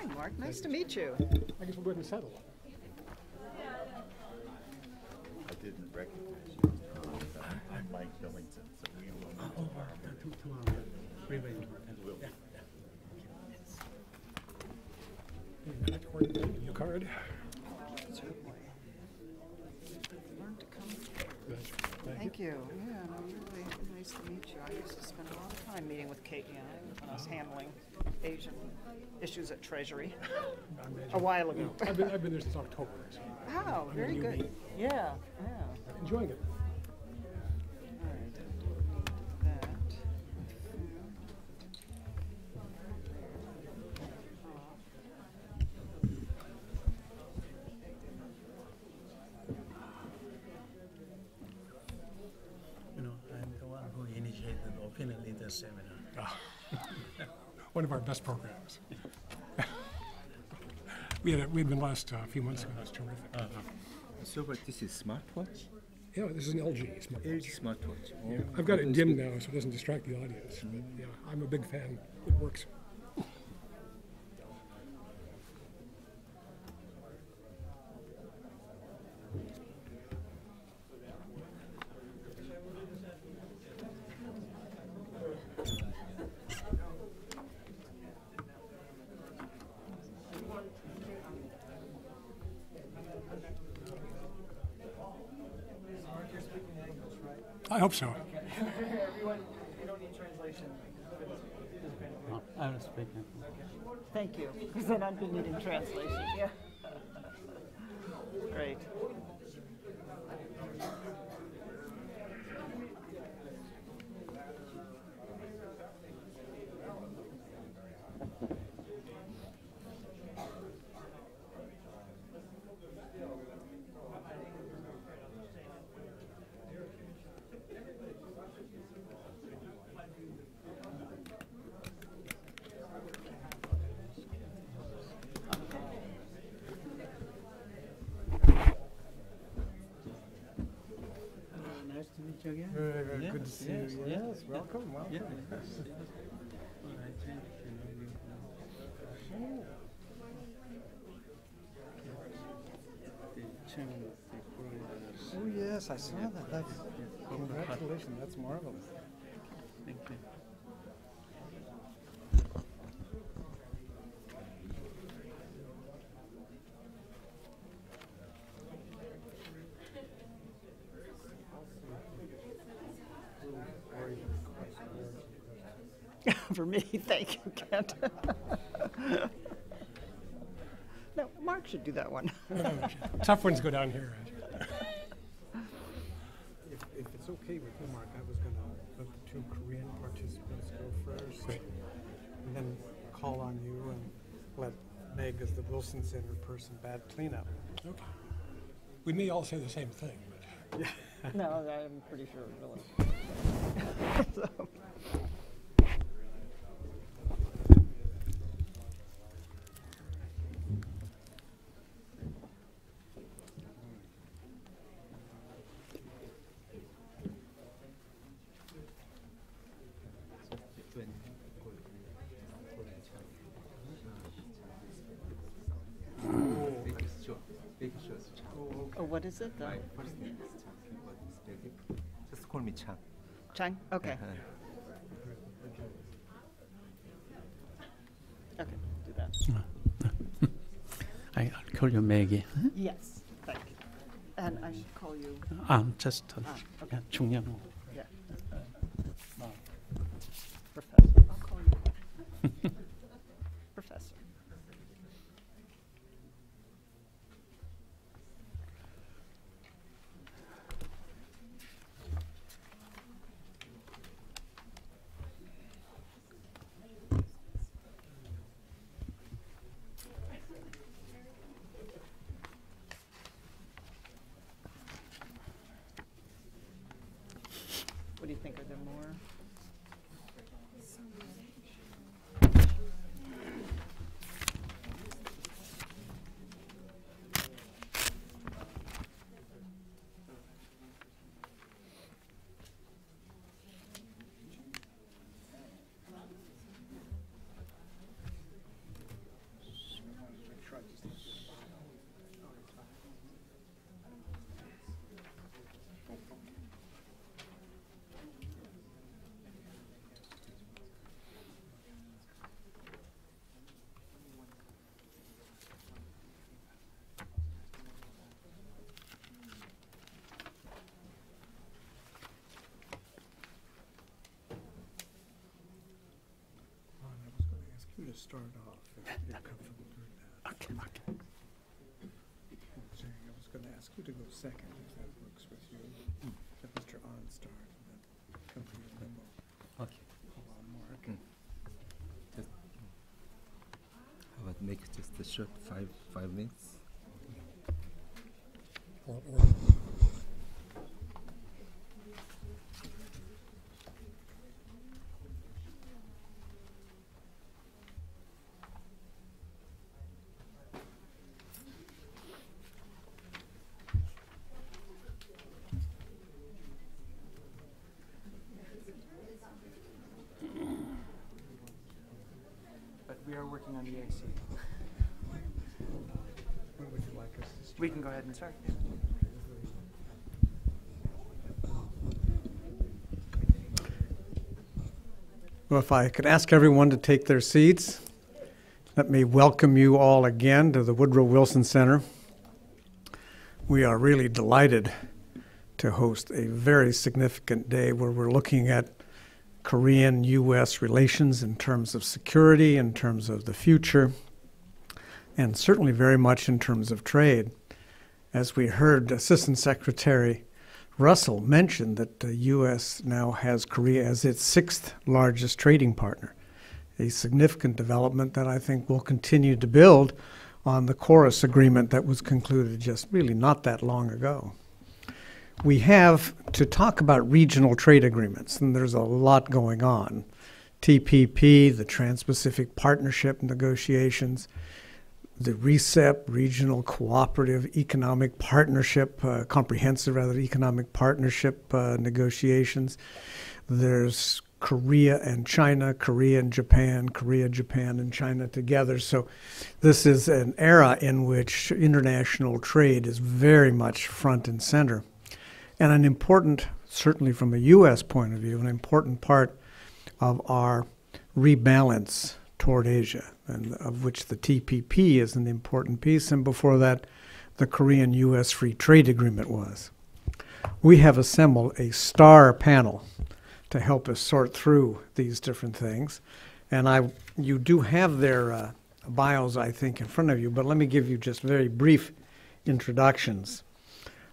Hi, Mark. Nice to meet you. I guess we'll go ahead and settle. I didn't recognize you. I'm Mike Billington, so we will. Tomorrow. Very, very important. Will. Yeah. Your card. Certainly. Learn to come. Good. Thank you. Yeah, no, really nice to meet you. I used to spend a lot of time meeting with Kate Young when I was handling Asian issues at Treasury a while ago. I've been there since October. So Wow, I'm very a good. newbie. Yeah. Enjoying it. All right. That. You know, I'm the one who initiated the opinion leader seminar. One of our best programs. we had been last few months ago. It was terrific. So, but this is smartwatch? Yeah, this is an LG smartwatch. LG smartwatch. Oh, I've got it dimmed now so it doesn't distract the audience. Yeah, I'm a big fan. It works. I hope so. Everyone, you don't need translation. I will speak. Thank you, because then I'd be needing translation. Yeah. Great. Nice to meet you again. Very, very Yes, good to see yes, you. yes, Welcome. Welcome. Yes. Well, I think, the chairman of the board, Oh yes, I saw that. That's congratulations. That's marvelous. thank you. For me, thank you, Kent. No, Mark should do that one. Tough ones go down here. If it's okay with you, Mark, I was going to let the two Korean participants go first, and then call on you and let Meg, as the Wilson Center person, bad cleanup. Okay. We may all say the same thing, but yeah. No, I'm pretty sure, really. So. Oh, what is it? My first name is Chang, but it's very, just call me Chang. Chang? Okay. Okay, do that. I'll call you Maggie. Yes, thank you. And I should call you, Just okay. 중요한 yeah. Professor. I'll call you Professor. What do you think? Are there more? just start off if you're comfortable doing that. Okay, okay. Jay, I was going to ask you to go second if that works with you. Let Mr. On start and then come to you and then we'll Okay. call on Mark. Just, how about make just a short 5 minutes? But we are working on the AC. When would you like us to start? We can go ahead and start. Well, if I could ask everyone to take their seats, let me welcome you all again to the Woodrow Wilson Center. We are really delighted to host a very significant day where we're looking at Korean-U.S. relations in terms of security, in terms of the future, and certainly very much in terms of trade. As we heard Assistant Secretary Russell mention that the U.S. now has Korea as its 6th largest trading partner, a significant development that I think will continue to build on the Chorus agreement that was concluded just really not that long ago. We have to talk about regional trade agreements, and there's a lot going on. TPP, the Trans-Pacific Partnership negotiations, the RCEP, Regional Cooperative Economic Partnership, Comprehensive Economic Partnership negotiations. There's Korea and China, Korea and Japan, Korea, Japan, and China together. So this is an era in which international trade is very much front and center. And an important, certainly from a U.S. point of view, an important part of our rebalance toward Asia, and of which the TPP is an important piece, and before that, the Korean-U.S. Free Trade Agreement was. We have assembled a star panel to help us sort through these different things, and you do have their bios, I think, in front of you, but let me give you just very brief introductions.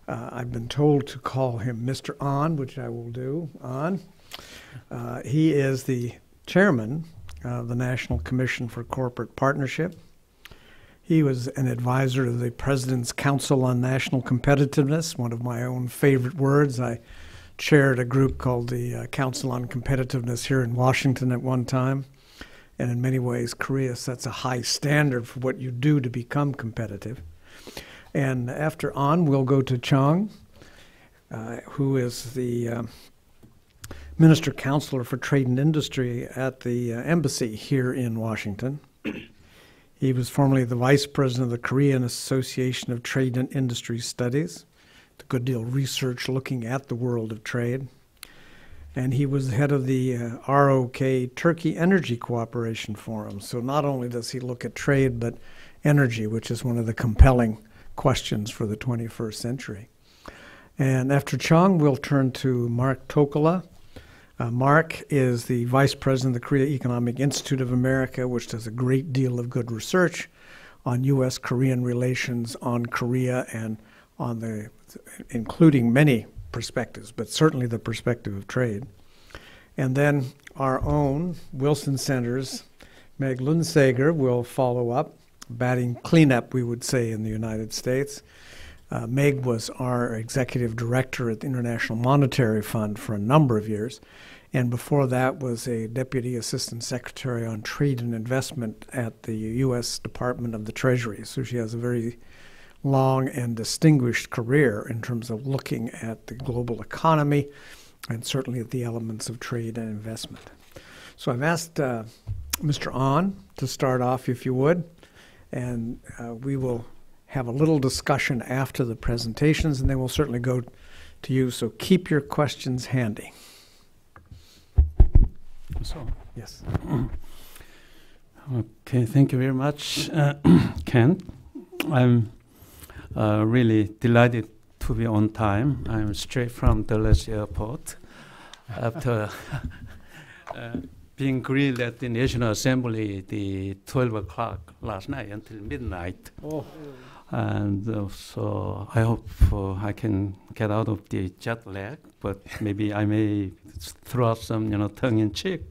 I've been told to call him Mr. On, which I will do. On. He is the chairman of the National Commission for Corporate Partnership. He was an advisor to the President's Council on National Competitiveness, one of my own favorite words. I chaired a group called the Council on Competitiveness here in Washington at one time. And in many ways, Korea sets a high standard for what you do to become competitive. And after On, we'll go to Chung, who is the Minister Counselor for Trade and Industry at the embassy here in Washington. He was formerly the Vice President of the Korean Association of Trade and Industry Studies, a good deal of research looking at the world of trade. And he was the head of the R.O.K. Turkey Energy Cooperation Forum. So not only does he look at trade, but energy, which is one of the compelling questions for the 21st century. And after Chung, we'll turn to Mark Tokola. Mark is the Vice President of the Korea Economic Institute of America, which does a great deal of good research on U.S.-Korean relations, on Korea, and on the, including many perspectives, but certainly the perspective of trade. And then our own Wilson Center's Meg Lundsager will follow up, batting cleanup, we would say, in the United States. Meg was our executive director at the International Monetary Fund for a number of years, and before that was a deputy assistant secretary on trade and investment at the U.S. Department of the Treasury. So she has a very long and distinguished career in terms of looking at the global economy and certainly at the elements of trade and investment. So I've asked Mr. On to start off, if you would, and we will have a little discussion after the presentations, and then we'll certainly go to you. So keep your questions handy. So, Yes. okay, thank you very much, Ken. I'm really delighted to be on time. I'm straight from Dallas Airport after being grilled at the National Assembly the 12 o'clock last night until midnight. Oh, And so I hope I can get out of the jet lag, but maybe I may throw out some, tongue in cheek.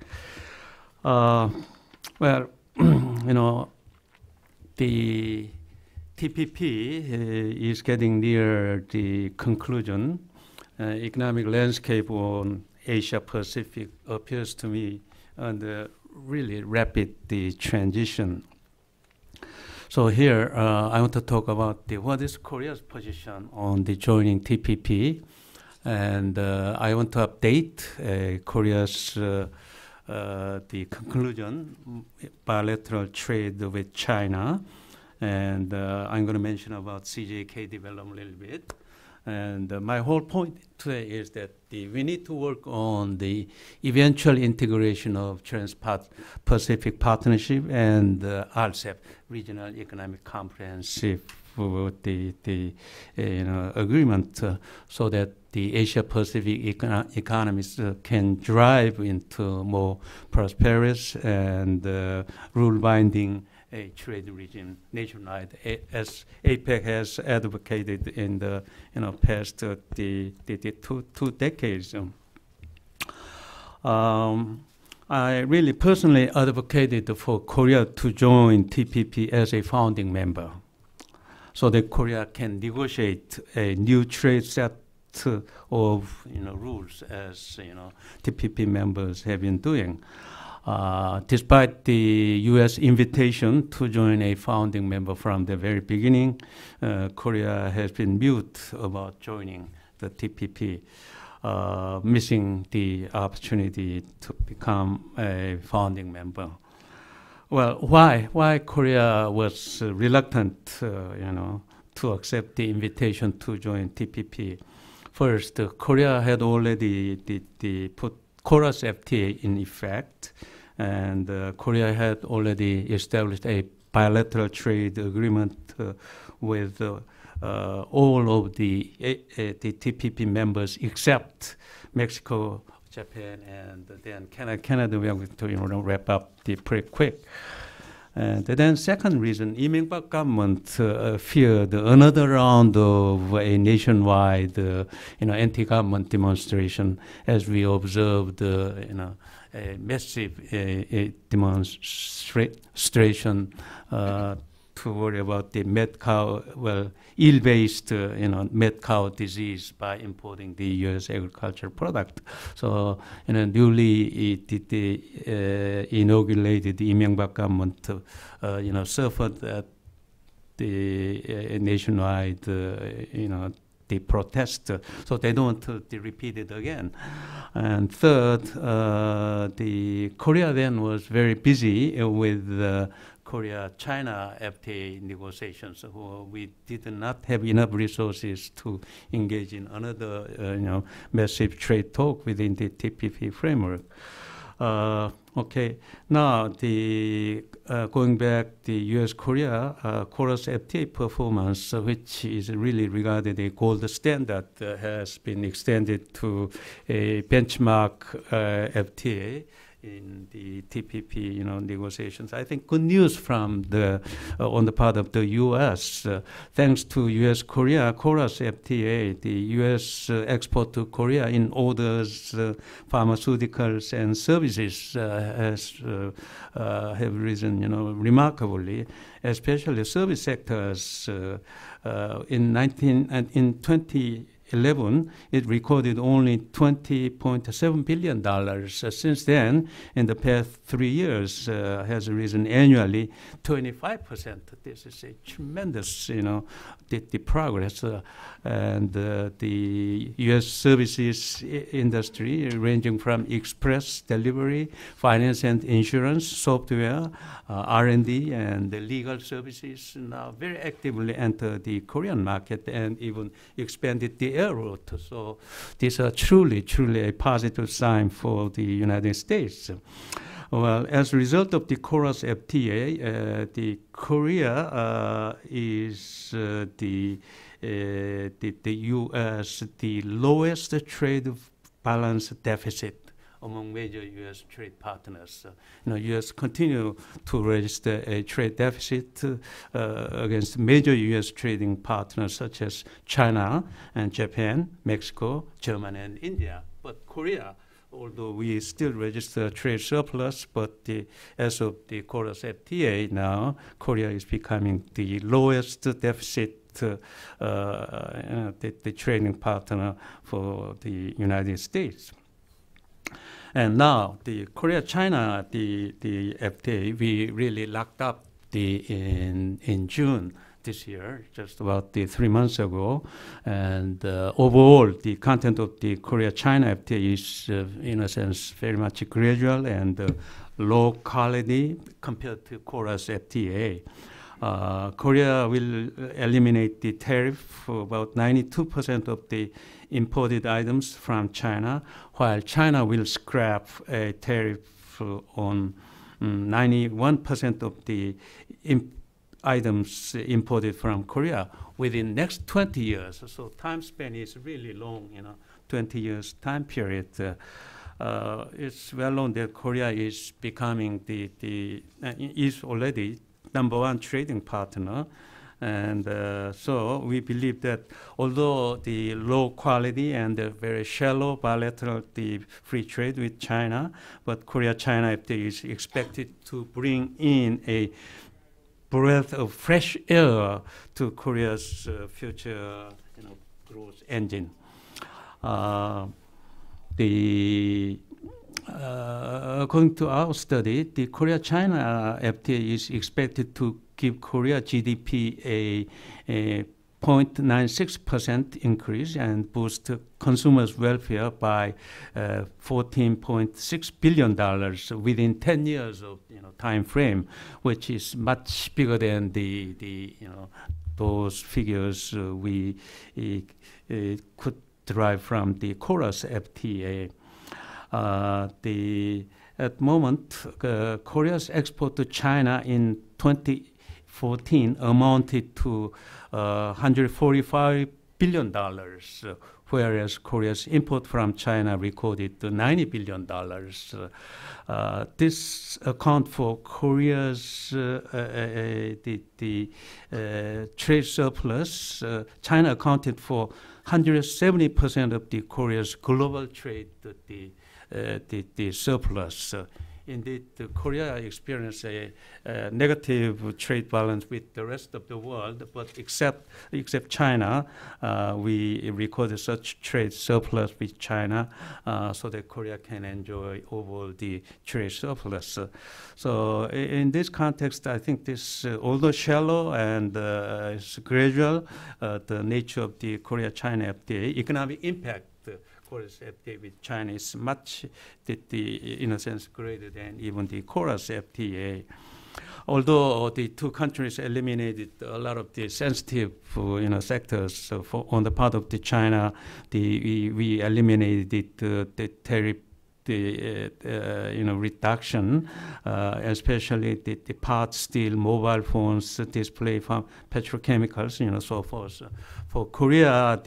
Well, the TPP is getting near the conclusion. Economic landscape on Asia Pacific appears to me under really rapid transition. So here I want to talk about what is Korea's position on the joining TPP, and I want to update Korea's the conclusion bilateral trade with China, and I'm going to mention about CJK development a little bit. And my whole point today is that we need to work on the eventual integration of Trans-Pacific Partnership and RCEP, Regional Economic Comprehensive agreement, so that the Asia-Pacific economies can drive into more prosperous and rule-binding a trade regime nationwide, as APEC has advocated in the past the 2 decades. I really personally advocated for Korea to join TPP as a founding member, so that Korea can negotiate a new trade set of rules, as TPP members have been doing. Despite the U.S. invitation to join a founding member from the very beginning, Korea has been mute about joining the TPP, missing the opportunity to become a founding member. Well, why Korea was reluctant, to accept the invitation to join TPP? First, Korea had already put KORUS FTA in effect, and Korea had already established a bilateral trade agreement with all of the TPP members except Mexico, Japan, and then Canada. We are going to wrap up pretty quick. And then second reason, Lee Myung-bak government feared another round of a nationwide, anti-government demonstration, as we observed, a massive demonstration to worry about the mad cow, eel-based, mad cow disease by importing the U.S. agricultural product. So, newly inaugurated Lee Myung-bak government, suffered at the nationwide, the protest, so they don't want to repeat it again. And third, the Korea then was very busy with Korea-China FTA negotiations. So we did not have enough resources to engage in another, massive trade talk within the TPP framework. Okay, now going back, the U.S.-Korea KORUS FTA performance, which is really regarded a gold standard, has been extended to a benchmark FTA in the TPP, negotiations. I think good news from on the part of the U.S. Thanks to U.S.-Korea KORUS FTA, the U.S. export to Korea in orders, pharmaceuticals and services have risen, remarkably, especially service sectors. In 2011, it recorded only $20.7 billion. Since then, in the past 3 years, has risen annually 25%. This is a tremendous, the progress. And the U.S. services industry, ranging from express delivery, finance and insurance, software, R&D, and the legal services, now very actively enter the Korean market and even expanded the air route. So these are truly a positive sign for the United States. Well, as a result of the KORUS FTA, the Korea is the U.S. the lowest trade balance deficit among major U.S. trade partners. U.S. continue to register a trade deficit against major U.S. trading partners such as China and Japan, Mexico, Germany, and India. But Korea, although we still register trade surplus, but as of the Korea's FTA now, Korea is becoming the lowest deficit the trading partner for the United States. And now the Korea-China, the FTA, we really locked up in June this year, just about 3 months ago. And overall, the content of the Korea-China FTA is, in a sense, very much gradual and low quality compared to Korea's FTA. Korea will eliminate the tariff for about 92% of the imported items from China, while China will scrap a tariff on 91% of the items imported from Korea within next 20 years. So time span is really long, 20 years time period. It's well known that Korea is becoming is already #1 trading partner. And so we believe that although the low quality and the very shallow bilateral free trade with China, but Korea-China FTA is expected to bring in a breath of fresh air to Korea's future growth engine. According to our study, the Korea-China FTA is expected to give Korea GDP a 0.96% increase and boost consumers' welfare by $14.6 billion within 10 years of time frame, which is much bigger than those figures we could derive from the Korea's FTA. At the moment, Korea's export to China in 2014 amounted to $145 billion, whereas Korea's import from China recorded $90 billion. This account for Korea's trade surplus. China accounted for 170% of the Korea's global trade, the surplus. Indeed, Korea experienced a negative trade balance with the rest of the world, but except China, we recorded such trade surplus with China, so that Korea can enjoy overall the trade surplus. So in this context, I think this, although shallow and it's gradual, the nature of the Korea-China FTA economic impact. Korea's FTA with China is much, in a sense, greater than even the Korea's FTA. Although the two countries eliminated a lot of the sensitive, sectors, so on the part of the China, we eliminated the tariff, reduction, especially the parts, steel, mobile phones, display from petrochemicals, so forth. For Korea,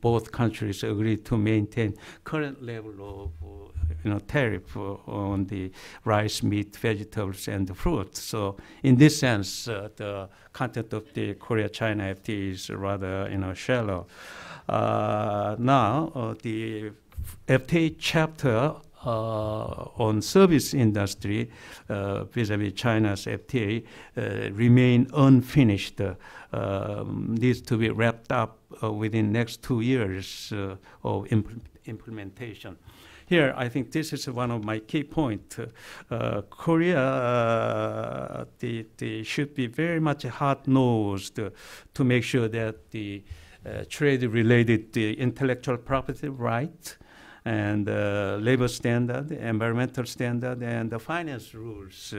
both countries agreed to maintain current level of tariff on the rice, meat, vegetables, and the fruit. So in this sense, the content of the Korea-China FTA is rather shallow. Now, the FTA chapter on service industry vis-a-vis China's FTA remain unfinished, needs to be wrapped up within next 2 years of implementation. Here, I think this is one of my key points. Korea should be very much hard-nosed to make sure that the trade-related intellectual property right and labor standard, environmental standard, and the finance rules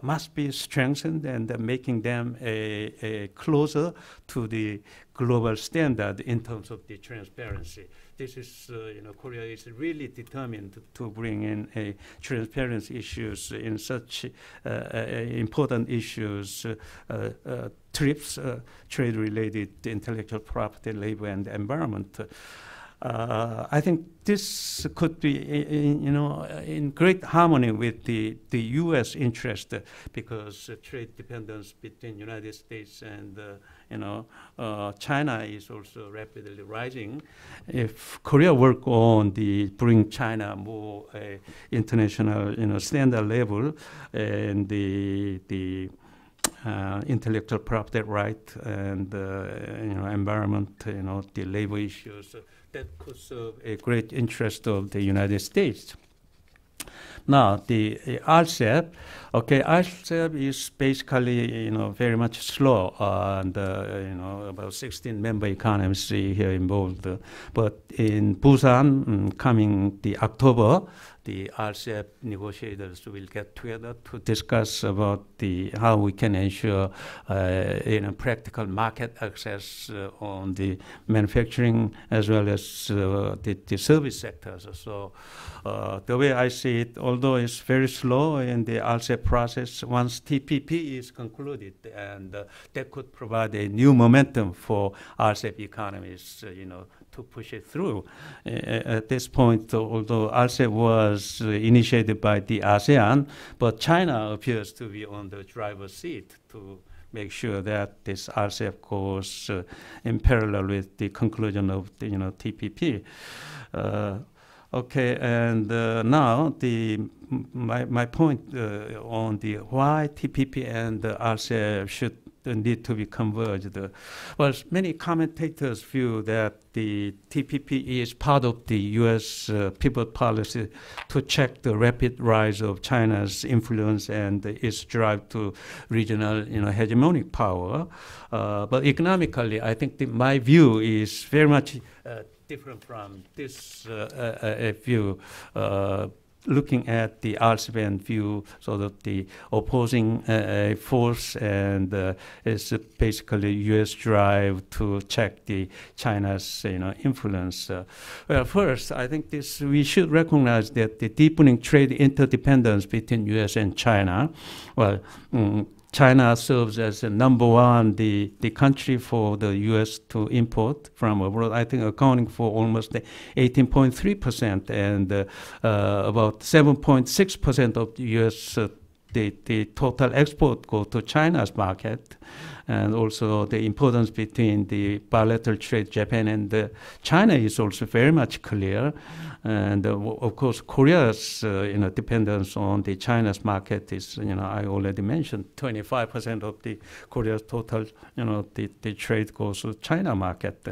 must be strengthened, and making them a closer to the global standard in terms of the transparency. This is, Korea is really determined to bring in a transparency issues in such important issues, TRIPS, trade-related intellectual property, labor, and environment. I think this could be, in great harmony with the U.S. interest, because trade dependence between United States and China is also rapidly rising. If Korea work on the bring China more international, standard level, and the intellectual property right and environment, the labor issues, that could serve a great interest of the United States. Now, the RCEP, RCEP is basically, very much slow, and, about 16 member economies here involved. But in Busan, coming the October, the RCEP negotiators will get together to discuss about how we can ensure practical market access on the manufacturing as well as the service sectors. So the way I see it, although it's very slow in the RCEP process, once TPP is concluded, and that could provide a new momentum for RCEP economies, to push it through. At this point, although RCEP was initiated by the ASEAN, but China appears to be on the driver's seat to make sure that this RCEP goes in parallel with the conclusion of the TPP. And now my point on the why TPP and the RCEP should need to be converged. Well, many commentators view that the TPP is part of the U.S. pivot policy to check the rapid rise of China's influence and its drive to regional, hegemonic power. But economically, I think my view is very much different from this view. Looking at the RCEP view, so that the opposing force and is basically U.S. drive to check the China's influence. Well, first, I think we should recognize that the deepening trade interdependence between U.S. and China, China serves as the number one, the country for the U.S. to import from abroad, I think accounting for almost 18.3%, and about 7.6% of the U.S. The total export go to China's market. And also the importance between the bilateral trade, Japan and China, is also very much clear. And of course, Korea's dependence on the China's market is, I already mentioned, 25% of the Korea's total, the trade goes to China market.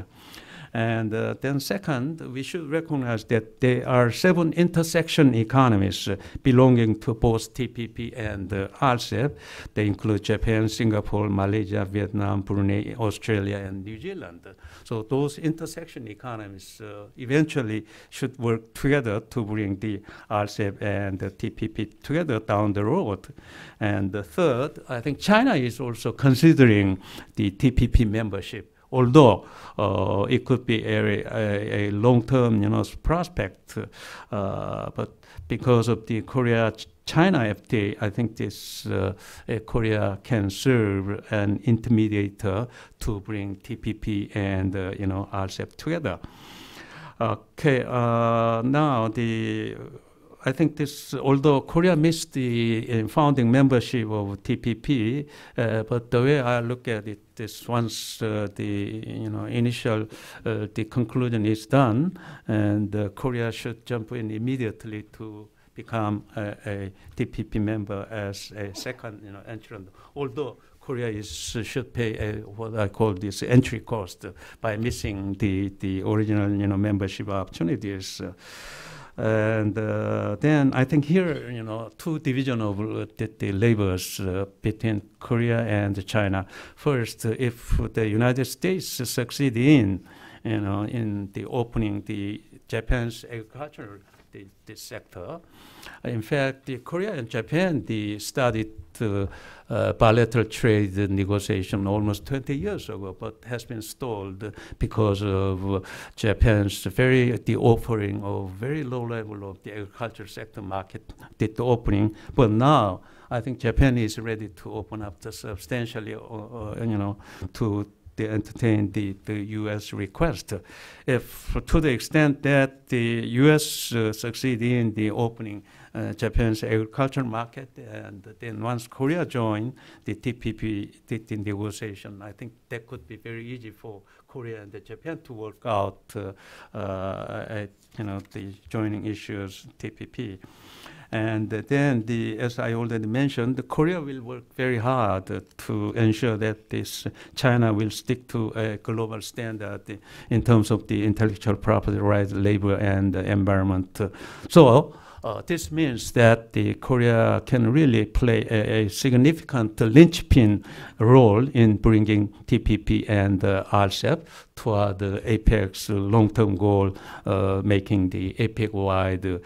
And then second, we should recognize that there are 7 intersection economies belonging to both TPP and RCEP. They include Japan, Singapore, Malaysia, Vietnam, Brunei, Australia, and New Zealand. So those intersection economies eventually should work together to bring the RCEP and the TPP together down the road. And the third, I think China is also considering the TPP membership, although it could be a long-term, prospect, but because of the Korea-China FTA, I think this Korea can serve an intermediator to bring TPP and RCEP together. Now I think although Korea missed the founding membership of TPP, but the way I look at it is once the initial the conclusion is done, and Korea should jump in immediately to become a TPP member as a second entrant. Although Korea should pay what I call this entry cost by missing the original membership opportunities. And then I think here, two division of the labors between Korea and China. First, if the United States succeed in the opening the Japan's agriculture the sector, in fact, Korea and Japan started bilateral trade negotiation almost 20 years ago, but has been stalled because of Japan's the offering of very low level of the agriculture sector market did the opening. But now I think Japan is ready to open up substantially, to entertain the U.S. request. If to the extent that the U.S. succeed in the opening Japan's agricultural market, and then once Korea join the TPP negotiation, I think that could be very easy for Korea and Japan to work out, the joining issues TPP. And then, as I already mentioned, Korea will work very hard to ensure that China will stick to a global standard in terms of the intellectual property rights, labor, and environment. This means that Korea can really play a significant linchpin role in bringing TPP and RCEP toward the APEC's long-term goal, making the APEC-wide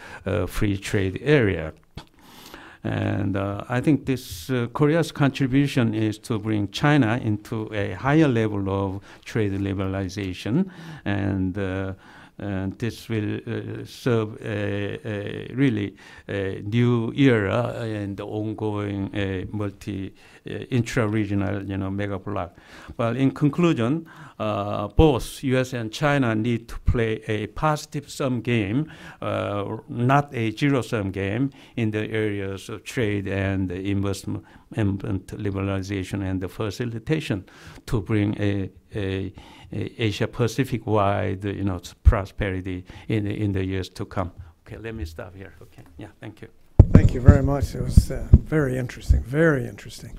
free trade area. And I think this Korea's contribution is to bring China into a higher level of trade liberalization, and this will serve a really new era in the ongoing intra-regional, mega bloc. Well, in conclusion, both U.S. and China need to play a positive sum game, not a zero-sum game, in the areas of trade and investment liberalization and the facilitation to bring a Asia Pacific wide, prosperity in the years to come. Okay, let me stop here. Okay, yeah, thank you. Thank you very much. It was very interesting, very interesting.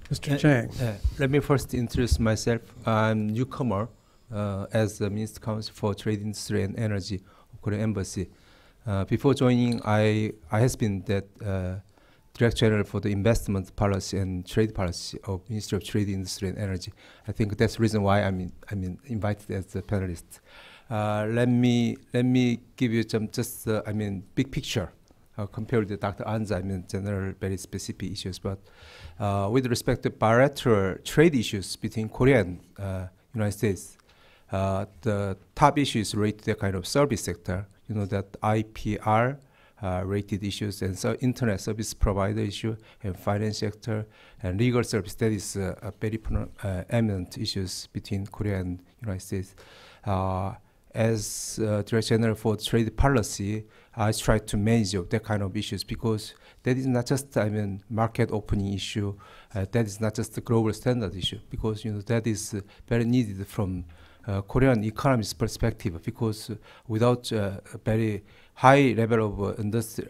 Mr. Chang. Let me first introduce myself. I'm newcomer as the Minister Council for Trade Industry and Energy of Korean Embassy. Before joining, I has been that Director General for the Investment Policy and Trade Policy of Ministry of Trade, Industry and Energy. I think that's the reason why I'm invited as a panelist. Let me give you some big picture compared to Dr. Anza. General very specific issues, but with respect to bilateral trade issues between Korea and United States, the top issue is related to the kind of service sector. That IPR rated issues, and so internet service provider issue, and finance sector, and legal service. That is a very eminent issues between Korea and United States. As Director General for Trade Policy, I try to manage that kind of issues, because that is not just market opening issue. That is not just the global standard issue, because that is very needed from Korean economy's perspective, because without a very high level of industry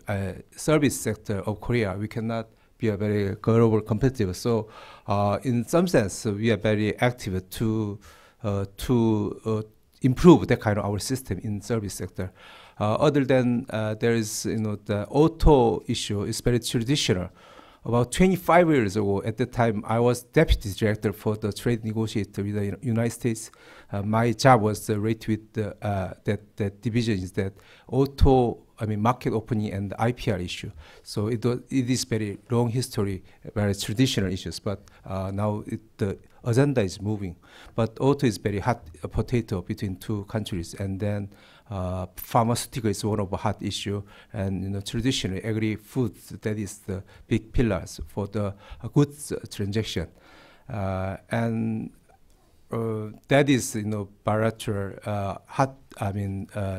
service sector of Korea, we cannot be a very global competitive. So in some sense, we are very active to improve that kind of our system in service sector. Other than there is the auto issue is very traditional. About 25 years ago, at the time, I was deputy director for the trade negotiator with the United States. My job was related with that division is that market opening and IPR issue. So it is very long history, very traditional issues. But now the agenda is moving. But auto is very hot potato between two countries, and then pharmaceutical is one of the hot issue, and traditionally agri-foods, that is the big pillars for the goods transaction, and that is bilateral hot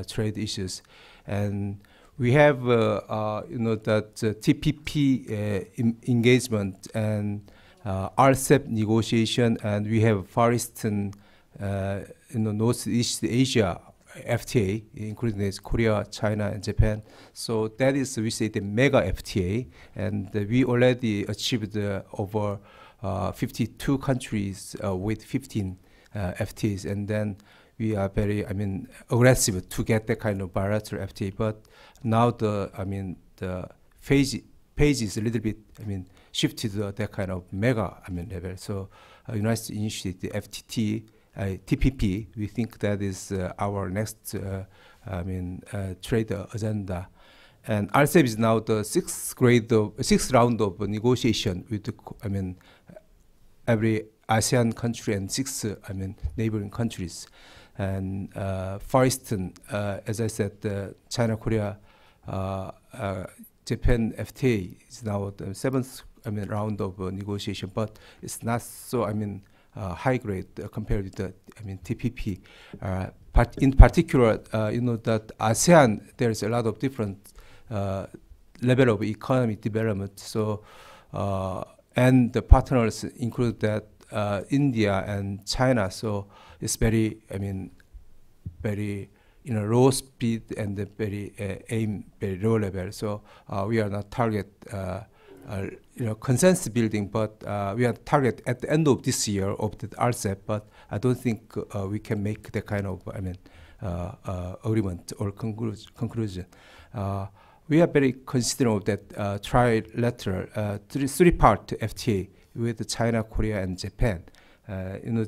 trade issues, and we have that TPP engagement and RCEP negotiation, and we have Far Eastern Northeast Asia FTA, including Korea, China, and Japan. So that is, we say, the mega FTA, and we already achieved over 52 countries with 15 FTAs, and then we are very, aggressive to get that kind of bilateral FTA. But now the page is a little bit, shifted to that kind of mega, level. So United States initiated the FTT. TPP, we think that is our next trade agenda, and RCEP is now the sixth round of negotiation with every ASEAN country and six neighboring countries, and Far Eastern, as I said, China, Korea, Japan FTA is now the seventh round of negotiation, but it's not so high grade compared with the TPP. In particular, that ASEAN, there's a lot of different level of economic development. So and the partners include that India and China. So it's very, very low speed and very very low level. So we are not target consensus building, but we are target at the end of this year of the RCEP. But I don't think we can make the kind of agreement or conclusion. We are very considering of that trilateral three-part FTA with China, Korea, and Japan.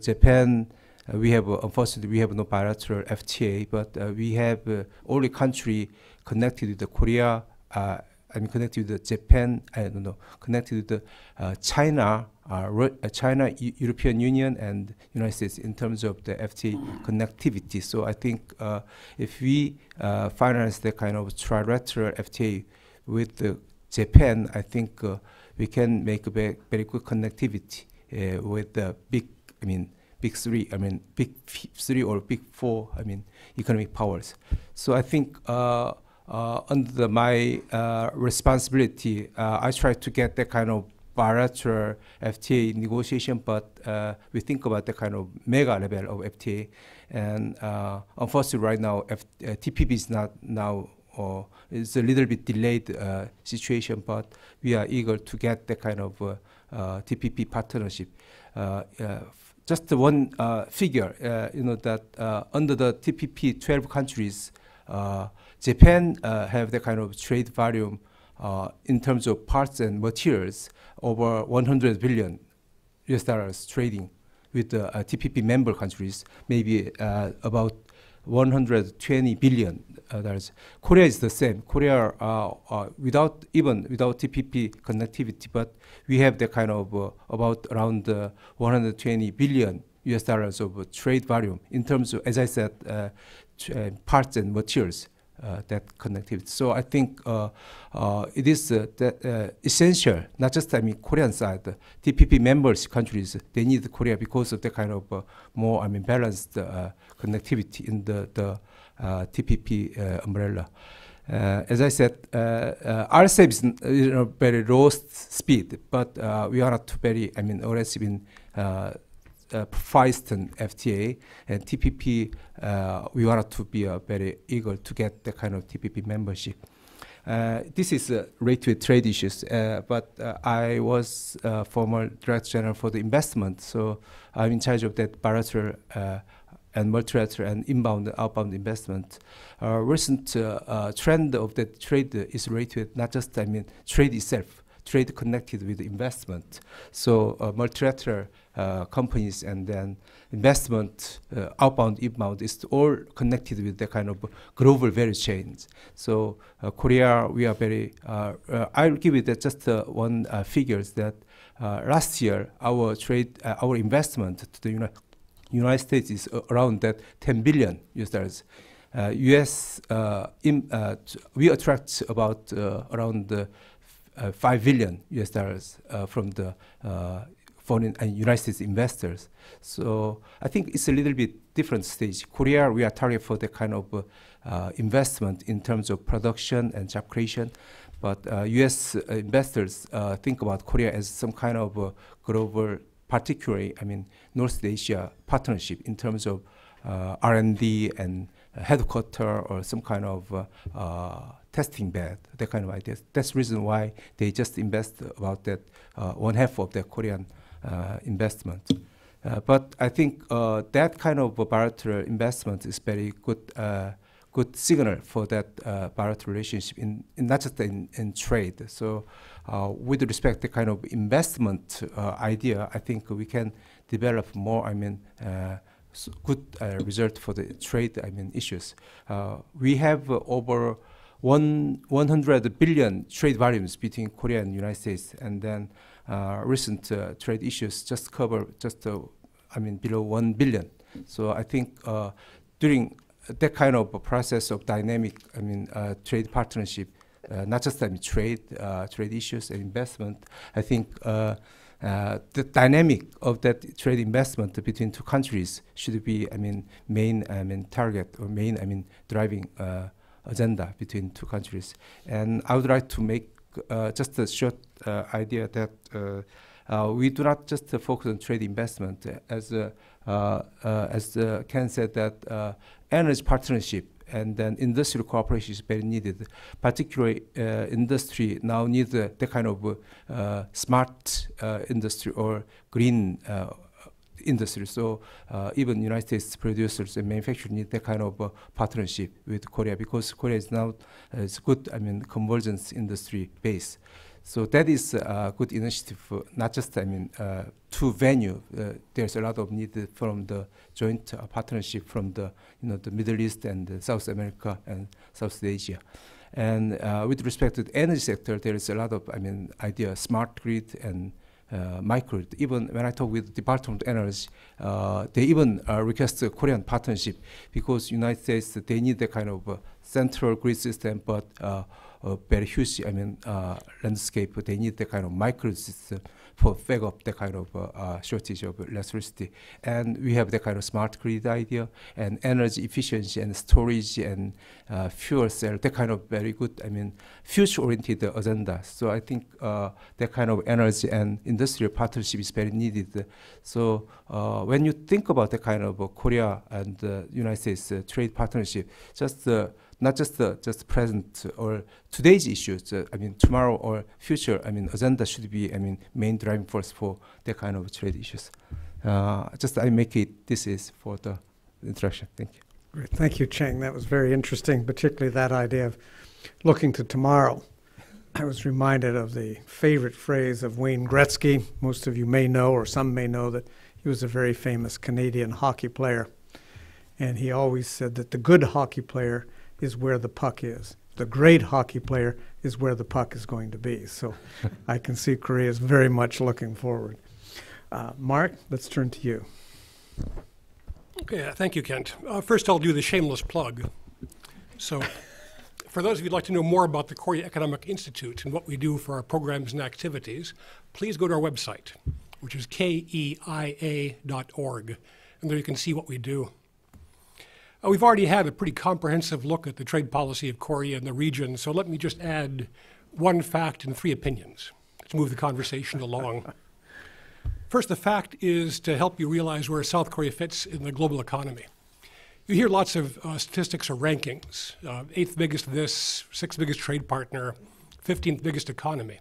Japan. We have, unfortunately, we have no bilateral FTA, but we have only country connected with the Korea, connected with the Japan, connected with the China, European Union, and United States in terms of the FTA connectivity. So I think if we finalize the kind of trilateral FTA with the Japan, I think we can make a very good connectivity with the big three, big three or big four, economic powers. So I think under my responsibility, I try to get that kind of bilateral FTA negotiation, but we think about the kind of mega level of FTA. And unfortunately, right now, TPP is not now, it's a little bit delayed situation, but we are eager to get the kind of TPP partnership. Just one figure, that under the TPP 12 countries, Japan have the kind of trade volume in terms of parts and materials over $100 billion trading with the TPP member countries, maybe about $120 billion. Korea is the same. Korea, without TPP connectivity, but we have the kind of about around $120 billion of trade volume in terms of, as I said, parts and materials. That connectivity. So I think it is essential, not just Korean side, TPP members countries, they need Korea because of the kind of more balanced connectivity in the TPP umbrella. As I said, RCEP is very low speed, but we are not very aggressive in Feiston FTA and TPP. We want to be very eager to get the kind of TPP membership. This is related to trade issues, but I was former Director General for the investment, so I'm in charge of that bilateral and multilateral and inbound and outbound investment. Recent trend of the trade is related not just trade itself, trade connected with investment. So multilateral companies and then investment, outbound, inbound is all connected with the kind of global value chains. So Korea, we are very, I'll give you just one figures that last year our trade, our investment to the United States is around that $10 billion. We attract about around $5 billion from the foreign and United States investors. So I think it's a little bit different stage. Korea, we are target for the kind of investment in terms of production and job creation. But U.S. investors think about Korea as some kind of global, particularly, North Asia partnership in terms of R&D and headquarter or some kind of testing bed, that kind of ideas. That's the reason why they just invest about that one half of the Korean investment. But I think that kind of bilateral investment is very good signal for that bilateral relationship in not just in trade. So with respect to the kind of investment idea, I think we can develop more, good result for the trade, issues. We have over 100 billion trade volumes between Korea and United States, and then recent trade issues just cover below 1 billion. So I think during that kind of process of dynamic, trade partnership, not just trade issues and investment, I think the dynamic of that trade investment between two countries should be, main, target or main, driving agenda between two countries. And I would like to make just a short idea that we do not just focus on trade investment, as Ken said, that energy partnership and then industrial cooperation is very needed. Particularly, industry now needs the kind of smart industry or green industry. So even United States producers and manufacturers need that kind of partnership with Korea, because Korea is now it's good, convergence industry base. So that is a good initiative, not just, to venue. There's a lot of need from the joint partnership from the, the Middle East and South America and South Asia. And with respect to the energy sector, there is a lot of, idea, smart grid and microgrid. Even when I talk with Department of Energy, they even request a Korean partnership, because United States, they need the kind of central grid system, but very huge, landscape. They need the kind of micro system for back up the kind of shortage of electricity. And we have the kind of smart grid idea and energy efficiency and storage and fuel cell, the kind of very good, future-oriented agenda. So I think that kind of energy and industrial partnership is very needed. So when you think about the kind of Korea and United States trade partnership, just not just present or today's issues, tomorrow or future, agenda should be, main driving force for that kind of trade issues. Just I make it, this is for the introduction. Thank you. Great. Thank you, Cheng. That was very interesting, particularly that idea of looking to tomorrow. I was reminded of the favorite phrase of Wayne Gretzky. Most of you may know, or some may know, that he was a very famous Canadian hockey player. And he always said that the good hockey player is where the puck is. The great hockey player is where the puck is going to be. So I can see Korea is very much looking forward. Mark, let's turn to you. Okay, thank you, Kent. First, I'll do the shameless plug. So for those of you who'd like to know more about the Korea Economic Institute and what we do for our programs and activities, please go to our website, which is keia.org, and there you can see what we do. We've already had a pretty comprehensive look at the trade policy of Korea and the region, so let me just add one fact and three opinions to move the conversation along. First, the fact is to help you realize where South Korea fits in the global economy. You hear lots of statistics or rankings, 8th biggest this, 6th biggest trade partner, 15th biggest economy.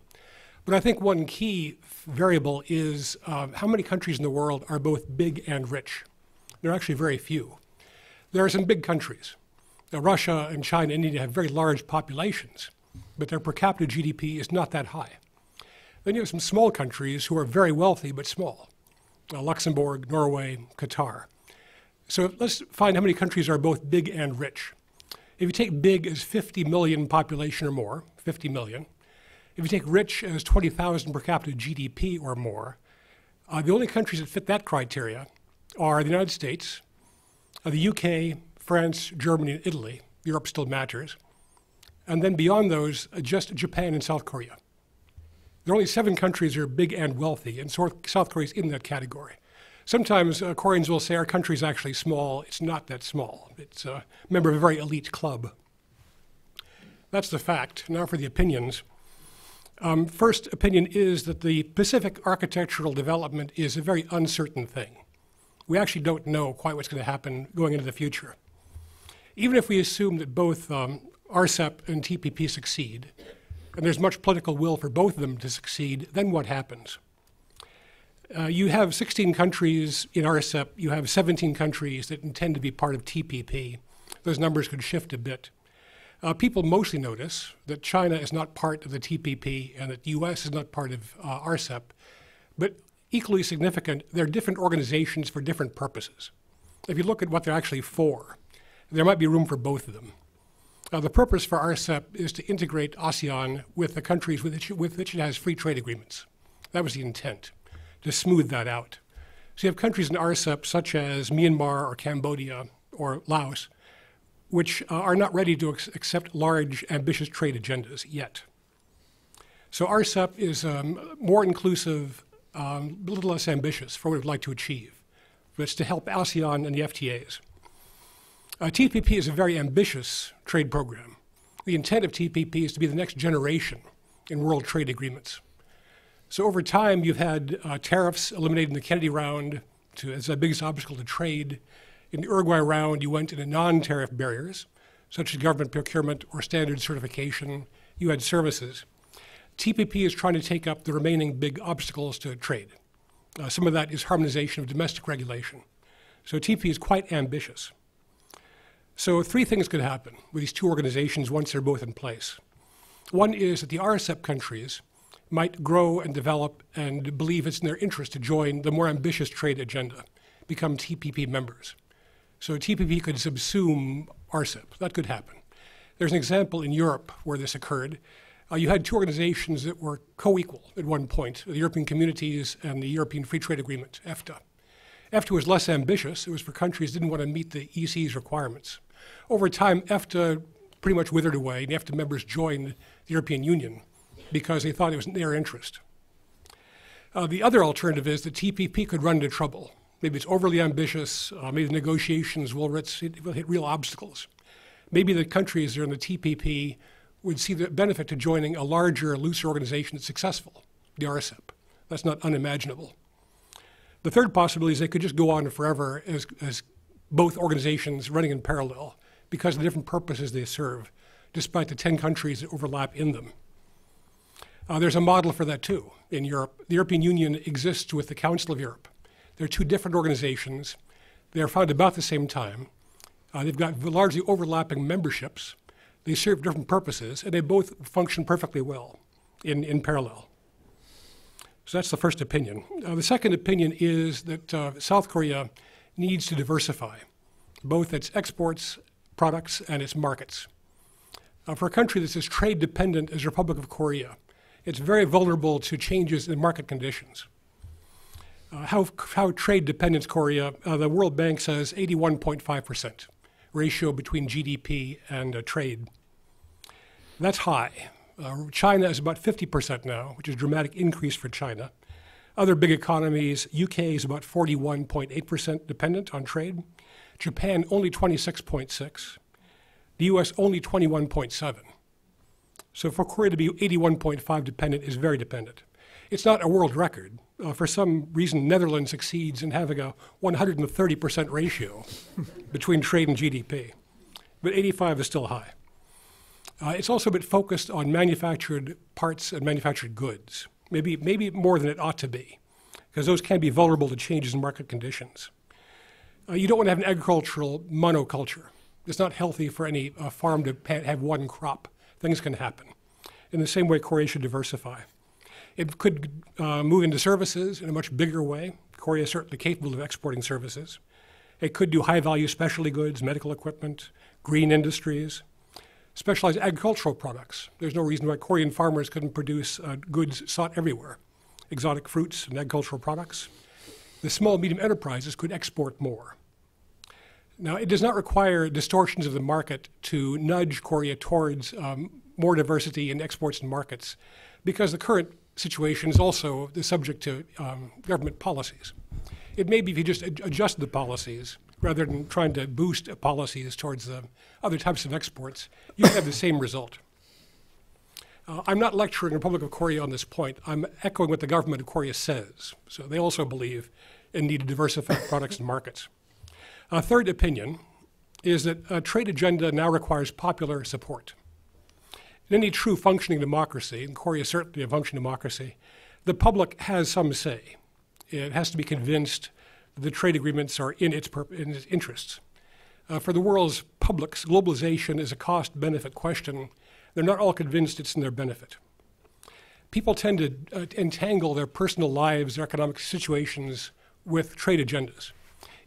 But I think one key variable is how many countries in the world are both big and rich. There are actually very few. There are some big countries. Now, Russia and China and India have very large populations, but their per capita GDP is not that high. Then you have some small countries who are very wealthy but small. Luxembourg, Norway, Qatar. So let's find how many countries are both big and rich. If you take big as 50 million population or more, 50 million. If you take rich as 20,000 per capita GDP or more, the only countries that fit that criteria are the United States, the UK, France, Germany, and Italy. Europe still matters. And then beyond those, just Japan and South Korea. There are only 7 countries that are big and wealthy, and South Korea is in that category. Sometimes Koreans will say our country is actually small. It's not that small. It's a member of a very elite club. That's the fact. Now for the opinions. First opinion is that the Pacific architectural development is a very uncertain thing. We actually don't know quite what's going to happen going into the future. Even if we assume that both RCEP and TPP succeed, and there's much political will for both of them to succeed, then what happens? You have 16 countries in RCEP, you have 17 countries that intend to be part of TPP. Those numbers could shift a bit. People mostly notice that China is not part of the TPP and that the US is not part of RCEP, but equally significant, they're different organizations for different purposes. If you look at what they're actually for, there might be room for both of them. The purpose for RCEP is to integrate ASEAN with the countries with which it has free trade agreements. That was the intent, to smooth that out. So you have countries in RCEP such as Myanmar or Cambodia or Laos, which are not ready to accept large, ambitious trade agendas yet. So RCEP is more inclusive a little less ambitious for what it would like to achieve. But it's to help ASEAN and the FTAs. TPP is a very ambitious trade program. The intent of TPP is to be the next generation in world trade agreements. So over time, you've had tariffs eliminated in the Kennedy round as the biggest obstacle to trade. In the Uruguay round, you went into non-tariff barriers, such as government procurement or standard certification. You had services. TPP is trying to take up the remaining big obstacles to trade. Some of that is harmonization of domestic regulation. So TPP is quite ambitious. So three things could happen with these two organizations once they're both in place. One is that the RCEP countries might grow and develop and believe it's in their interest to join the more ambitious trade agenda, become TPP members. So TPP could subsume RCEP. That could happen. There's an example in Europe where this occurred. You had two organizations that were co-equal at one point, the European Communities and the European Free Trade Agreement, EFTA. EFTA was less ambitious. It was for countries that didn't want to meet the EC's requirements. Over time, EFTA pretty much withered away, and EFTA members joined the European Union because they thought it was in their interest. The other alternative is that TPP could run into trouble. Maybe it's overly ambitious. Maybe the negotiations will hit real obstacles. Maybe the countries that are in the TPP would see the benefit to joining a larger, looser organization that's successful, the RCEP. That's not unimaginable. The third possibility is they could just go on forever as both organizations running in parallel because of the different purposes they serve, despite the 10 countries that overlap in them. There's a model for that too in Europe. The European Union exists with the Council of Europe. They're two different organizations. They're founded about the same time. They've got largely overlapping memberships. They serve different purposes, and they both function perfectly well in parallel. So that's the first opinion. The second opinion is that South Korea needs to diversify both its exports, products, and its markets. For a country that's as trade dependent as the Republic of Korea, it's very vulnerable to changes in market conditions. How trade dependent is Korea? The World Bank says 81.5% ratio between GDP and trade. That's high. China is about 50% now, which is a dramatic increase for China. Other big economies, UK is about 41.8% dependent on trade. Japan only 26.6. The US only 21.7. So for Korea to be 81.5 dependent is very dependent. It's not a world record. For some reason, Netherlands succeeds in having a 130% ratio between trade and GDP. But 85 is still high. It's also a bit focused on manufactured parts and manufactured goods, maybe more than it ought to be, because those can be vulnerable to changes in market conditions. You don't want to have an agricultural monoculture. It's not healthy for any farm to have one crop. Things can happen. In the same way, Korea should diversify. It could move into services in a much bigger way. Korea is certainly capable of exporting services. It could do high-value specialty goods, medical equipment, green industries, specialized agricultural products. There's no reason why Korean farmers couldn't produce goods sought everywhere, exotic fruits and agricultural products. The small, medium enterprises could export more. Now, it does not require distortions of the market to nudge Korea towards more diversity in exports and markets, because the current situation is also the subject to government policies. It may be if you just adjust the policies, rather than trying to boost policies towards other types of exports, you have the same result. I'm not lecturing the Republic of Korea on this point. I'm echoing what the government of Korea says. So they also believe in need to diversify products and markets. A third opinion is that a trade agenda now requires popular support. In any true functioning democracy, and Korea is certainly a functioning democracy, the public has some say. It has to be convinced that the trade agreements are in its interests. For the world's publics, globalization is a cost-benefit question. They're not all convinced it's in their benefit. People tend to entangle their personal lives, their economic situations with trade agendas.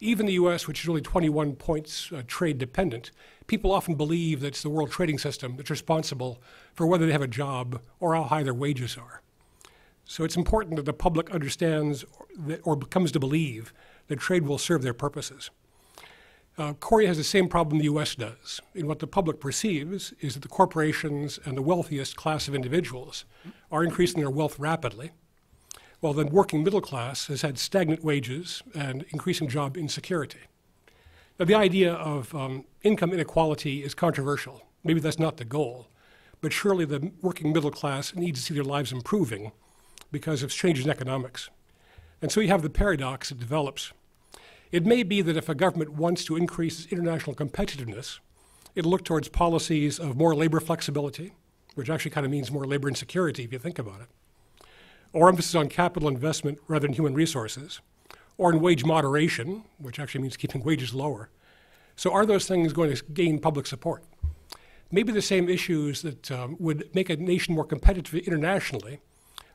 Even the US, which is really 21 points trade dependent, people often believe that it's the world trading system that's responsible for whether they have a job or how high their wages are. So it's important that the public understands or comes to believe that trade will serve their purposes. Korea has the same problem the US does. And what the public perceives is that the corporations and the wealthiest class of individuals are increasing their wealth rapidly, while the working middle class has had stagnant wages and increasing job insecurity. Now, the idea of income inequality is controversial. Maybe that's not the goal, but surely the working middle class needs to see their lives improving because of changes in economics. And so you have the paradox that develops. It may be that if a government wants to increase its international competitiveness, it'll look towards policies of more labor flexibility, which actually kind of means more labor insecurity if you think about it, or emphasis on capital investment rather than human resources, or in wage moderation, which actually means keeping wages lower. So are those things going to gain public support? Maybe the same issues that would make a nation more competitive internationally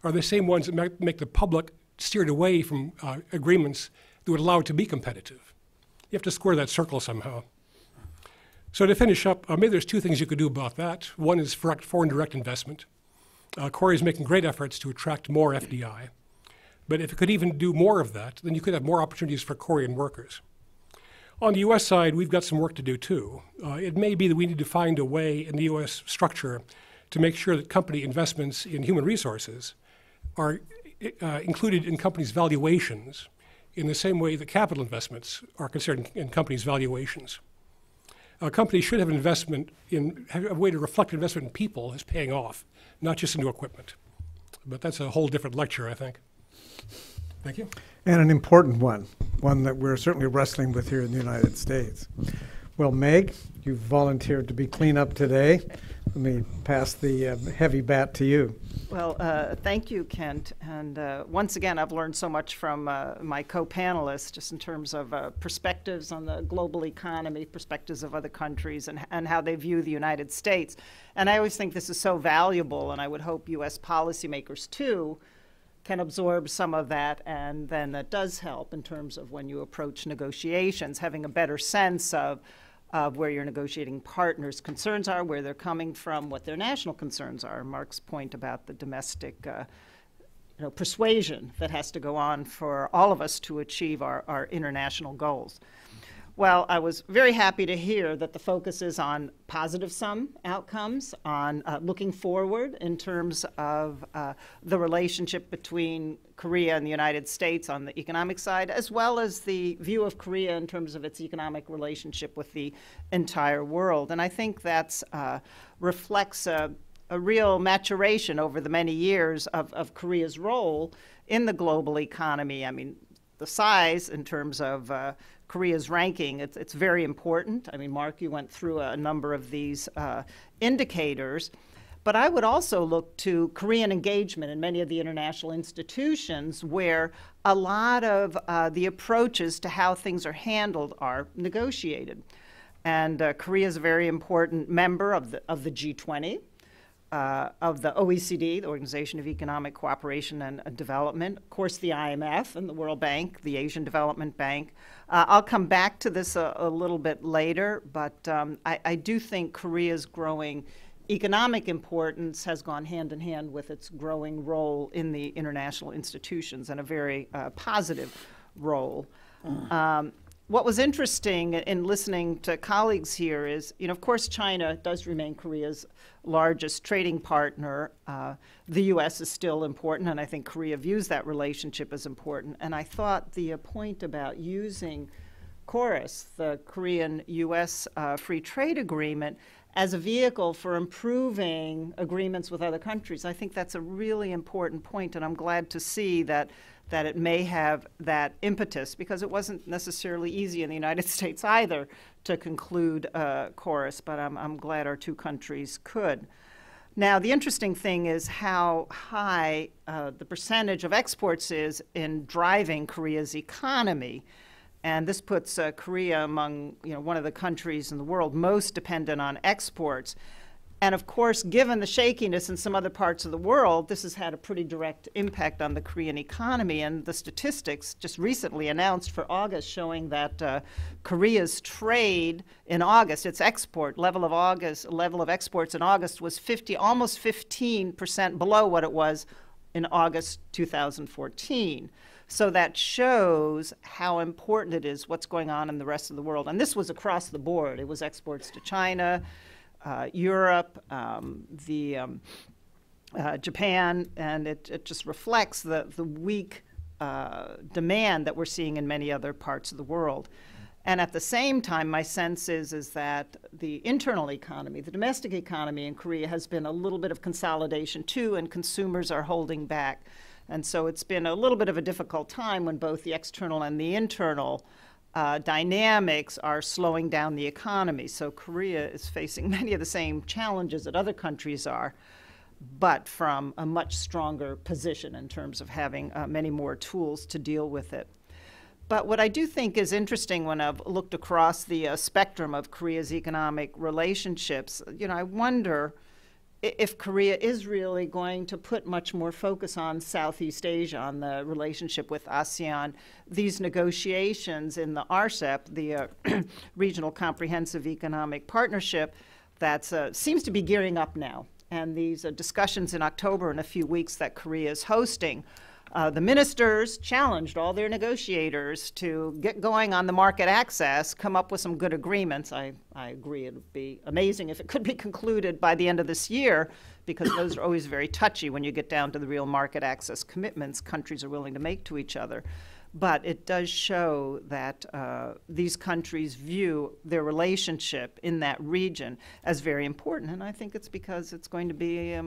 are the same ones that make the public steered away from agreements that would allow it to be competitive. You have to square that circle somehow. So to finish up, maybe there's two things you could do about that. One is foreign direct investment. Korea is making great efforts to attract more FDI. But if it could even do more of that, then you could have more opportunities for Korean workers. On the U.S. side, we've got some work to do too. It may be that we need to find a way in the U.S. structure to make sure that company investments in human resources are included in companies' valuations in the same way that capital investments are considered in companies' valuations. Companies should have have a way to reflect investment in people as paying off, not just into equipment. But that's a whole different lecture, I think. Thank you. And an important one that we're certainly wrestling with here in the United States. Well, Meg, you've volunteered to be cleanup today. Let me pass the heavy bat to you. Well, thank you, Kent. And once again, I've learned so much from my co-panelists, just in terms of perspectives on the global economy, perspectives of other countries, and how they view the United States. And I always think this is so valuable, and I would hope U.S. policymakers, too, can absorb some of that, and then that does help in terms of when you approach negotiations, having a better sense of where your negotiating partners' concerns are, where they're coming from, what their national concerns are. Mark's point about the domestic persuasion that has to go on for all of us to achieve our international goals. Well, I was very happy to hear that the focus is on positive sum outcomes, on looking forward in terms of the relationship between Korea and the United States on the economic side, as well as the view of Korea in terms of its economic relationship with the entire world. And I think that reflects a real maturation over the many years of Korea's role in the global economy. I mean, the size in terms of Korea's ranking, it's very important. I mean, Mark, you went through a number of these indicators. But I would also look to Korean engagement in many of the international institutions where a lot of the approaches to how things are handled are negotiated. And Korea is a very important member of the G20. Of the OECD, the Organization of Economic Cooperation and Development, of course the IMF and the World Bank, the Asian Development Bank. I'll come back to this a little bit later, but I do think Korea's growing economic importance has gone hand in hand with its growing role in the international institutions, and a very positive role. What was interesting in listening to colleagues here is, of course, China does remain Korea's largest trading partner. The U.S. is still important, and I think Korea views that relationship as important. And I thought the point about using KORUS, the Korean-U.S. Free Trade Agreement, as a vehicle for improving agreements with other countries, I think that's a really important point, and I'm glad to see that it may have that impetus, because it wasn't necessarily easy in the United States either to conclude KORUS, but I'm glad our two countries could. Now, the interesting thing is how high the percentage of exports is in driving Korea's economy. And this puts Korea among one of the countries in the world most dependent on exports. And of course, given the shakiness in some other parts of the world, this has had a pretty direct impact on the Korean economy. And the statistics just recently announced for August showing that Korea's trade in August, its level of exports in August was almost 15% below what it was in August 2014. So that shows how important it is what's going on in the rest of the world. And this was across the board. It was exports to China, Europe, the Japan, and it just reflects the weak demand that we're seeing in many other parts of the world. And at the same time, my sense is that the internal economy, the domestic economy in Korea has been a little bit of consolidation too, and consumers are holding back. And so it's been a little bit of a difficult time when both the external and the internal dynamics are slowing down the economy. So Korea is facing many of the same challenges that other countries are, but from a much stronger position in terms of having many more tools to deal with it. But what I do think is interesting when I've looked across the spectrum of Korea's economic relationships, I wonder if Korea is really going to put much more focus on Southeast Asia, on the relationship with ASEAN. These negotiations in the RCEP, the Regional Comprehensive Economic Partnership, that seems to be gearing up now. And these discussions in October, in a few weeks, that Korea is hosting, the ministers challenged all their negotiators to get going on the market access, come up with some good agreements. I agree it would be amazing if it could be concluded by the end of this year, because those are always very touchy when you get down to the real market access commitments countries are willing to make to each other. But it does show that these countries view their relationship in that region as very important. And I think it's because it's going to be,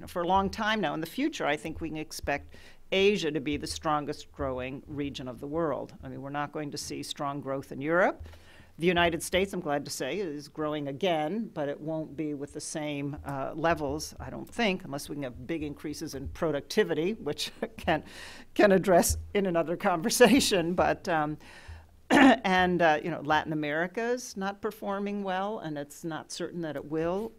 for a long time now. In the future, I think we can expect Asia to be the strongest growing region of the world. I mean, we're not going to see strong growth in Europe. The United States, I'm glad to say, is growing again, but it won't be with the same levels, I don't think, unless we can have big increases in productivity, which can address in another conversation. But Latin America is not performing well, and it's not certain that it will.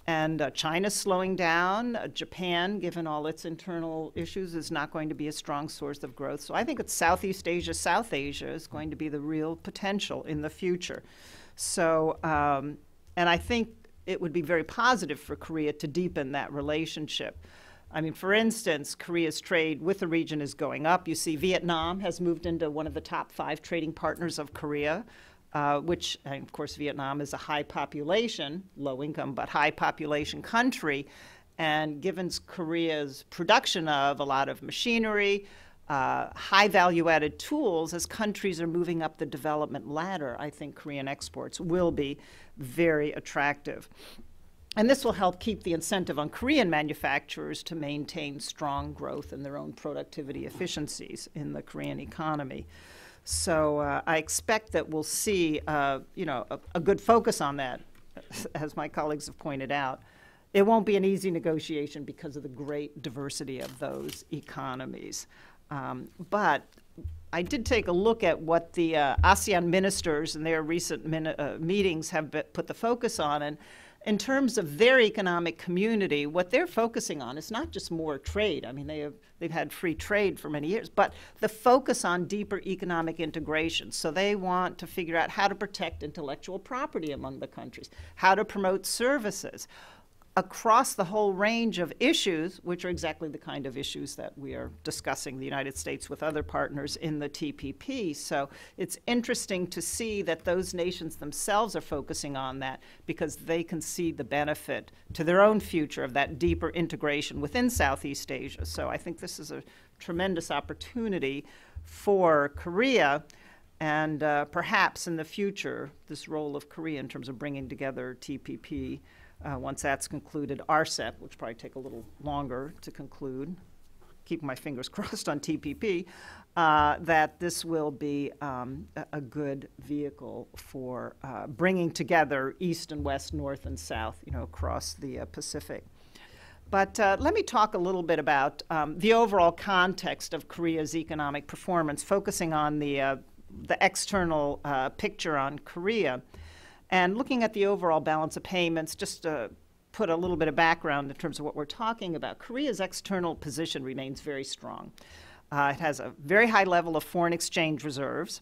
And China's slowing down. Japan, given all its internal issues, is not going to be a strong source of growth. So I think it's Southeast Asia, South Asia is going to be the real potential in the future. So, and I think it would be very positive for Korea to deepen that relationship. I mean, for instance, Korea's trade with the region is going up. You see Vietnam has moved into one of the top 5 trading partners of Korea. Which, and of course, Vietnam is a high population, low income, but high population country. And given Korea's production of a lot of machinery, high value added tools, as countries are moving up the development ladder, I think Korean exports will be very attractive. And this will help keep the incentive on Korean manufacturers to maintain strong growth in their own productivity efficiencies in the Korean economy. So I expect that we'll see, a good focus on that, as my colleagues have pointed out. It won't be an easy negotiation because of the great diversity of those economies. But I did take a look at what the ASEAN ministers in their recent meetings have put the focus on. And in terms of their economic community, what they're focusing on is not just more trade. I mean, they've had free trade for many years, but the focus on deeper economic integration. So they want to figure out how to protect intellectual property among the countries, how to promote services across the whole range of issues, which are exactly the kind of issues that we are discussing, the United States with other partners in the TPP. So it's interesting to see that those nations themselves are focusing on that because they can see the benefit to their own future of that deeper integration within Southeast Asia. So I think this is a tremendous opportunity for Korea. And perhaps in the future, this role of Korea in terms of bringing together TPP, once that's concluded, RCEP, which probably take a little longer to conclude, keeping my fingers crossed on TPP, that this will be a good vehicle for bringing together East and West, North and South, across the Pacific. But let me talk a little bit about the overall context of Korea's economic performance, focusing on the external picture on Korea. And looking at the overall balance of payments, just to put a little bit of background in terms of what we're talking about, Korea's external position remains very strong. It has a very high level of foreign exchange reserves.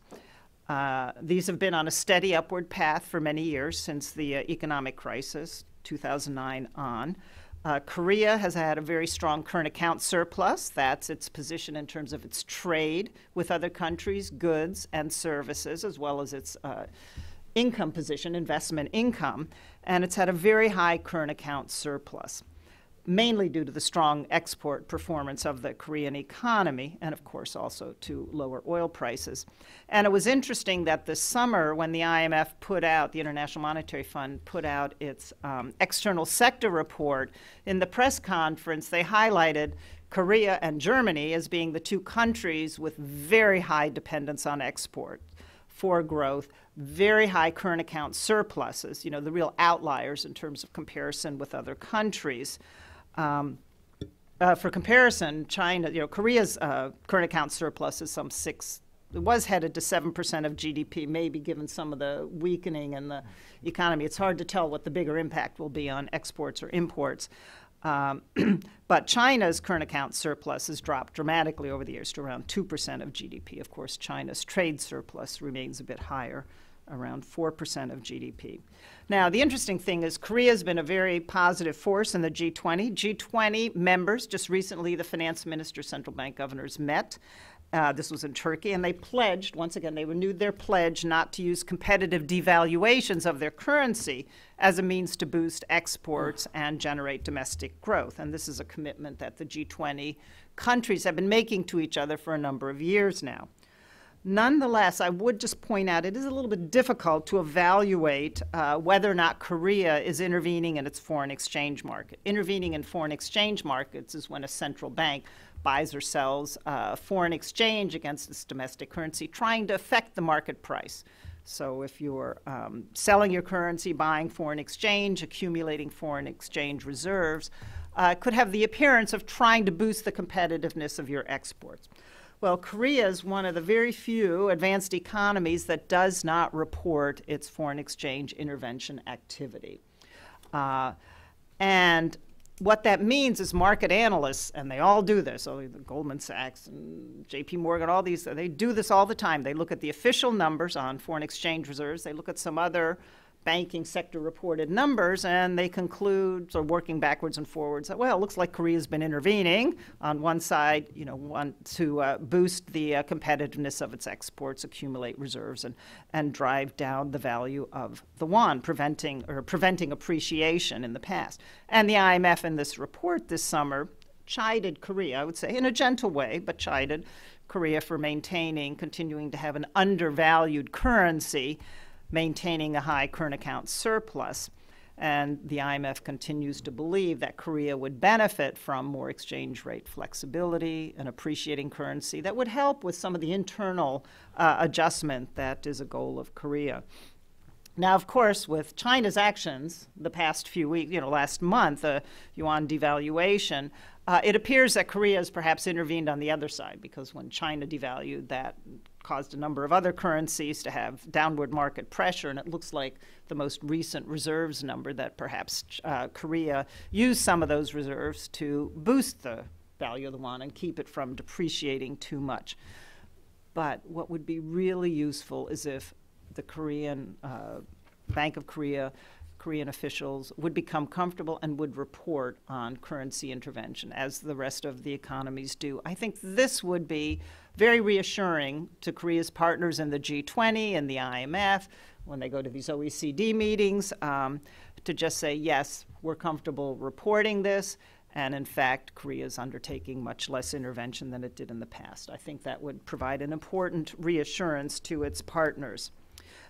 These have been on a steady upward path for many years since the economic crisis, 2009 on. Korea has had a very strong current account surplus. That's its position in terms of its trade with other countries, goods and services, as well as its income position, investment income, and it's had a very high current account surplus. mainly due to the strong export performance of the Korean economy, and of course also to lower oil prices. And it was interesting that this summer, when the IMF put out, the International Monetary Fund put out its external sector report, in the press conference they highlighted Korea and Germany as being the two countries with very high dependence on export for growth, very high current account surpluses, the real outliers in terms of comparison with other countries. For comparison, China, Korea's current account surplus is it was headed to 7% of GDP, maybe given some of the weakening in the economy. It's hard to tell what the bigger impact will be on exports or imports. But China's current account surplus has dropped dramatically over the years to around 2% of GDP. Of course, China's trade surplus remains a bit higher, around 4% of GDP. Now, the interesting thing is Korea has been a very positive force in the G20. G20 members, just recently the finance minister, central bank governors met. This was in Turkey, and they pledged, once again, they renewed their pledge not to use competitive devaluations of their currency as a means to boost exports and generate domestic growth. And this is a commitment that the G20 countries have been making to each other for a number of years now. Nonetheless, I would just point out it is a little bit difficult to evaluate whether or not Korea is intervening in its foreign exchange market. Intervening in foreign exchange markets is when a central bank buys or sells foreign exchange against its domestic currency, trying to affect the market price. So if you're selling your currency, buying foreign exchange, accumulating foreign exchange reserves, could have the appearance of trying to boost the competitiveness of your exports. Well, Korea is one of the very few advanced economies that does not report its foreign exchange intervention activity. And what that means is market analysts, and they all do this, so Goldman Sachs and JP Morgan, all these, they do this all the time. They look at the official numbers on foreign exchange reserves. They look at some other banking sector reported numbers, and they conclude, so working backwards and forwards, that, well, it looks like Korea's been intervening on one side, to boost the competitiveness of its exports, accumulate reserves, and drive down the value of the won, preventing appreciation in the past. And the IMF in this report this summer chided Korea, I would say, in a gentle way, but chided Korea for continuing to have an undervalued currency, maintaining a high current account surplus. And the IMF continues to believe that Korea would benefit from more exchange rate flexibility, an appreciating currency that would help with some of the internal adjustment that is a goal of Korea. Now, of course, with China's actions the past few weeks, last month, the yuan devaluation, it appears that Korea has perhaps intervened on the other side, because when China devalued, that caused a number of other currencies to have downward market pressure, and it looks like the most recent reserves number that perhaps Korea used some of those reserves to boost the value of the won and keep it from depreciating too much. But what would be really useful is if the Korean Bank of Korea, Korean officials would become comfortable and would report on currency intervention as the rest of the economies do. I think this would be very reassuring to Korea's partners in the G20 and the IMF when they go to these OECD meetings, to just say, yes, we're comfortable reporting this, and in fact, Korea is undertaking much less intervention than it did in the past. I think that would provide an important reassurance to its partners.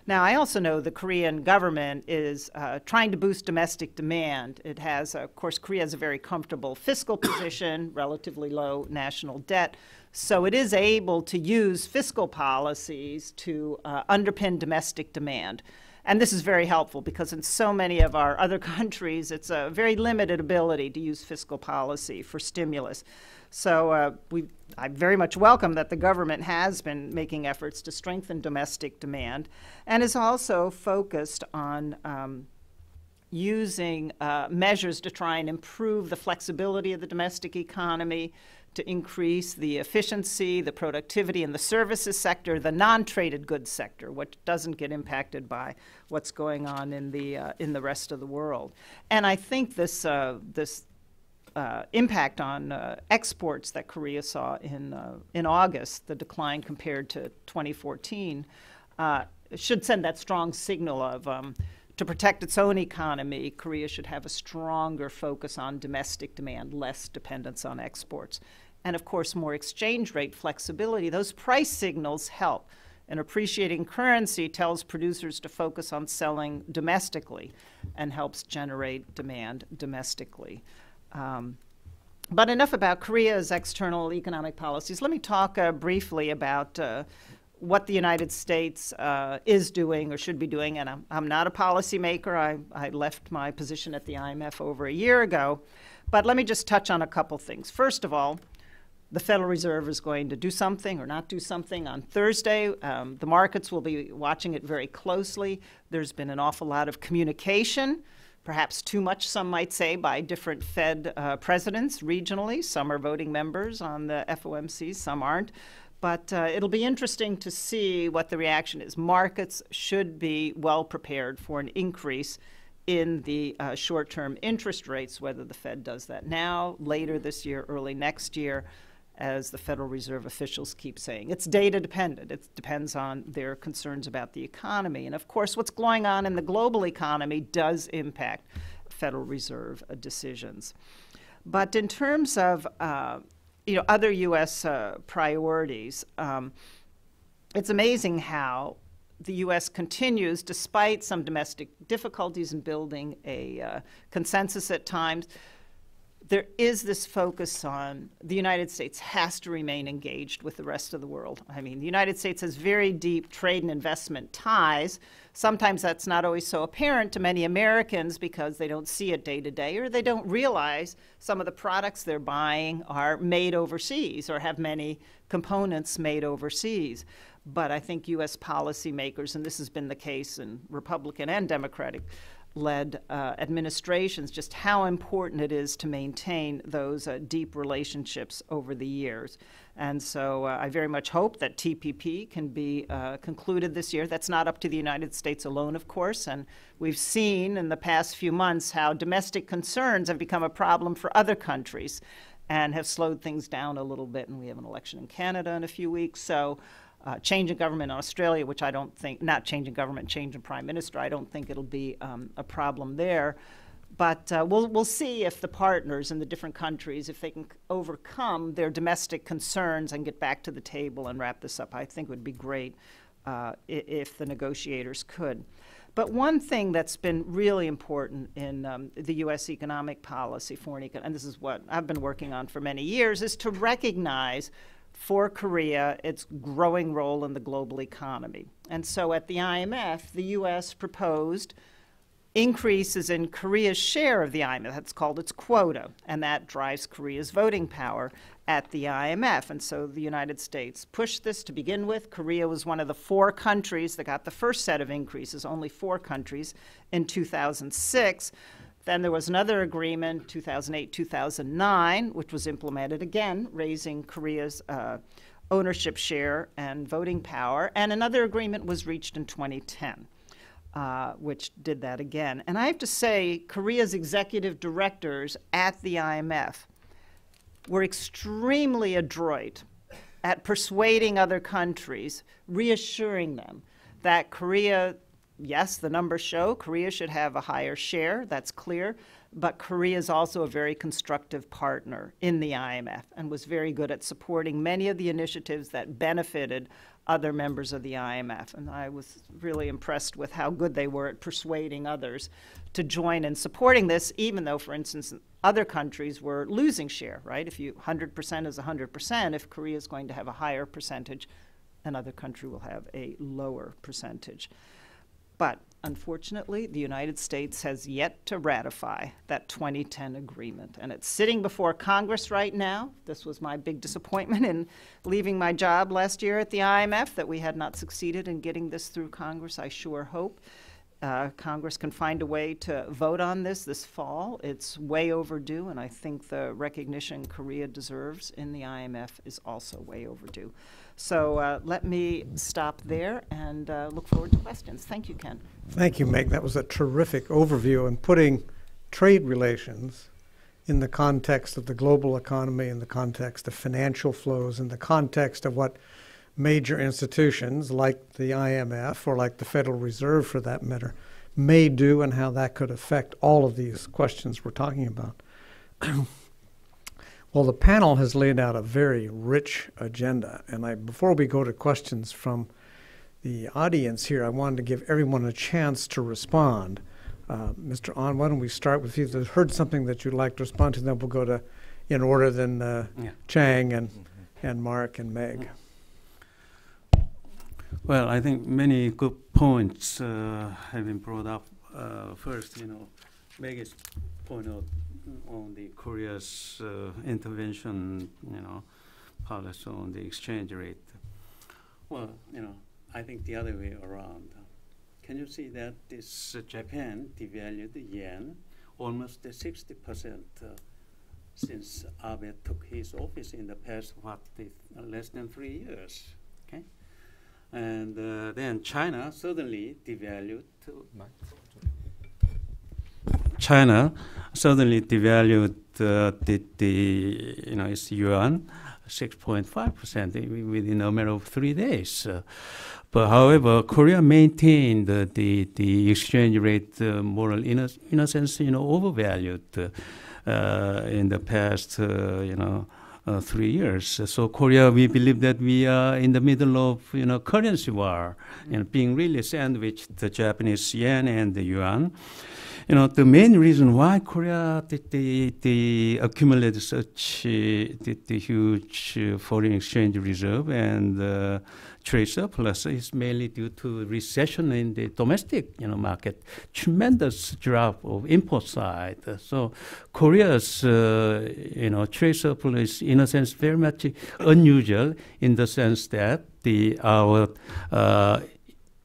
Now, I also know the Korean government is trying to boost domestic demand. It has, of course, Korea has a very comfortable fiscal position, relatively low national debt, so it is able to use fiscal policies to underpin domestic demand. And this is very helpful because in so many of our other countries, it's a very limited ability to use fiscal policy for stimulus. So I very much welcome that the government has been making efforts to strengthen domestic demand and is also focused on using measures to try and improve the flexibility of the domestic economy, to increase the efficiency, the productivity in the services sector, the non-traded goods sector, which doesn't get impacted by what's going on in the rest of the world. And I think this impact on exports that Korea saw in August, the decline compared to 2014, should send that strong signal of to protect its own economy, Korea should have a stronger focus on domestic demand, less dependence on exports. And of course, more exchange rate flexibility. Those price signals help. An appreciating currency tells producers to focus on selling domestically and helps generate demand domestically. But enough about Korea's external economic policies. Let me talk briefly about what the United States is doing or should be doing. And I'm not a policymaker. I left my position at the IMF over a year ago. But let me just touch on a couple things. First of all, the Federal Reserve is going to do something or not do something on Thursday. The markets will be watching it very closely. There's been an awful lot of communication, perhaps too much, some might say, by different Fed presidents regionally. Some are voting members on the FOMC, some aren't. But it'll be interesting to see what the reaction is. Markets should be well prepared for an increase in the short-term interest rates, whether the Fed does that now, later this year, early next year, as the Federal Reserve officials keep saying. It's data dependent. It depends on their concerns about the economy. And of course, what's going on in the global economy does impact Federal Reserve decisions. But in terms of other U.S. priorities, it's amazing how the U.S. continues, despite some domestic difficulties in building a consensus at times. There is this focus on the United States has to remain engaged with the rest of the world. I mean, the United States has very deep trade and investment ties. Sometimes that's not always so apparent to many Americans because they don't see it day to day, or they don't realize some of the products they're buying are made overseas or have many components made overseas. But I think U.S. policymakers, and this has been the case in Republican and Democratic-led administrations, just how important it is to maintain those deep relationships over the years. And so I very much hope that TPP can be concluded this year. That's not up to the United States alone, of course, and we've seen in the past few months how domestic concerns have become a problem for other countries and have slowed things down a little bit, and we have an election in Canada in a few weeks. So change in government in Australia, which I don't think, not change in government, change in prime minister, I don't think it'll be a problem there. But we'll see if the partners in the different countries, if they can overcome their domestic concerns and get back to the table and wrap this up. I think it would be great if the negotiators could. But one thing that's been really important in the U.S. economic policy, and this is what I've been working on for many years, is to recognize for Korea its growing role in the global economy. And so at the IMF, the U.S. proposed increases in Korea's share of the IMF. That's called its quota, and that drives Korea's voting power at the IMF. And so the United States pushed this to begin with. Korea was one of the 4 countries that got the first set of increases, only 4 countries in 2006. Then there was another agreement, 2008-2009, which was implemented, again, raising Korea's ownership share and voting power. And another agreement was reached in 2010, which did that again. And I have to say, Korea's executive directors at the IMF were extremely adroit at persuading other countries, reassuring them that Korea, yes, the numbers show Korea should have a higher share, that's clear, but Korea is also a very constructive partner in the IMF and was very good at supporting many of the initiatives that benefited other members of the IMF. And I was really impressed with how good they were at persuading others to join in supporting this, even though, for instance, other countries were losing share, right? If 100% is 100%, if Korea is going to have a higher percentage, another country will have a lower percentage. But unfortunately, the United States has yet to ratify that 2010 agreement. And it's sitting before Congress right now. This was my big disappointment in leaving my job last year at the IMF, that we had not succeeded in getting this through Congress. I sure hope Congress can find a way to vote on this fall. It's way overdue, and I think the recognition Korea deserves in the IMF is also way overdue. So let me stop there and look forward to questions. Thank you, Ken. Thank you, Meg. That was a terrific overview, and putting trade relations in the context of the global economy, in the context of financial flows, in the context of what major institutions like the IMF or like the Federal Reserve, for that matter, may do and how that could affect all of these questions we're talking about. Well, the panel has laid out a very rich agenda, and before we go to questions from the audience here, I wanted to give everyone a chance to respond. Mr. An, why don't we start with you? If you've heard something that you'd like to respond to, then we'll go to, in order, then Chang and Mark and Meg. Well, I think many good points have been brought up. First, Meg's point out on the Korea's intervention, policy on the exchange rate. Well, I think the other way around. Can you see that this Japan devalued the yen almost 60% since Abe took his office in the past, less than 3 years, okay? And then China suddenly devalued. China suddenly devalued its yuan 6.5% within a matter of 3 days. But however, Korea maintained the exchange rate more in a sense, overvalued in the past, 3 years. So Korea, we believe that we are in the middle of, currency war, being really sandwiched the Japanese yen and the yuan. The main reason why Korea did accumulated such the huge foreign exchange reserve and trade surplus is mainly due to recession in the domestic market, tremendous drop of import side. So Korea's trade surplus is in a sense very much unusual in the sense that our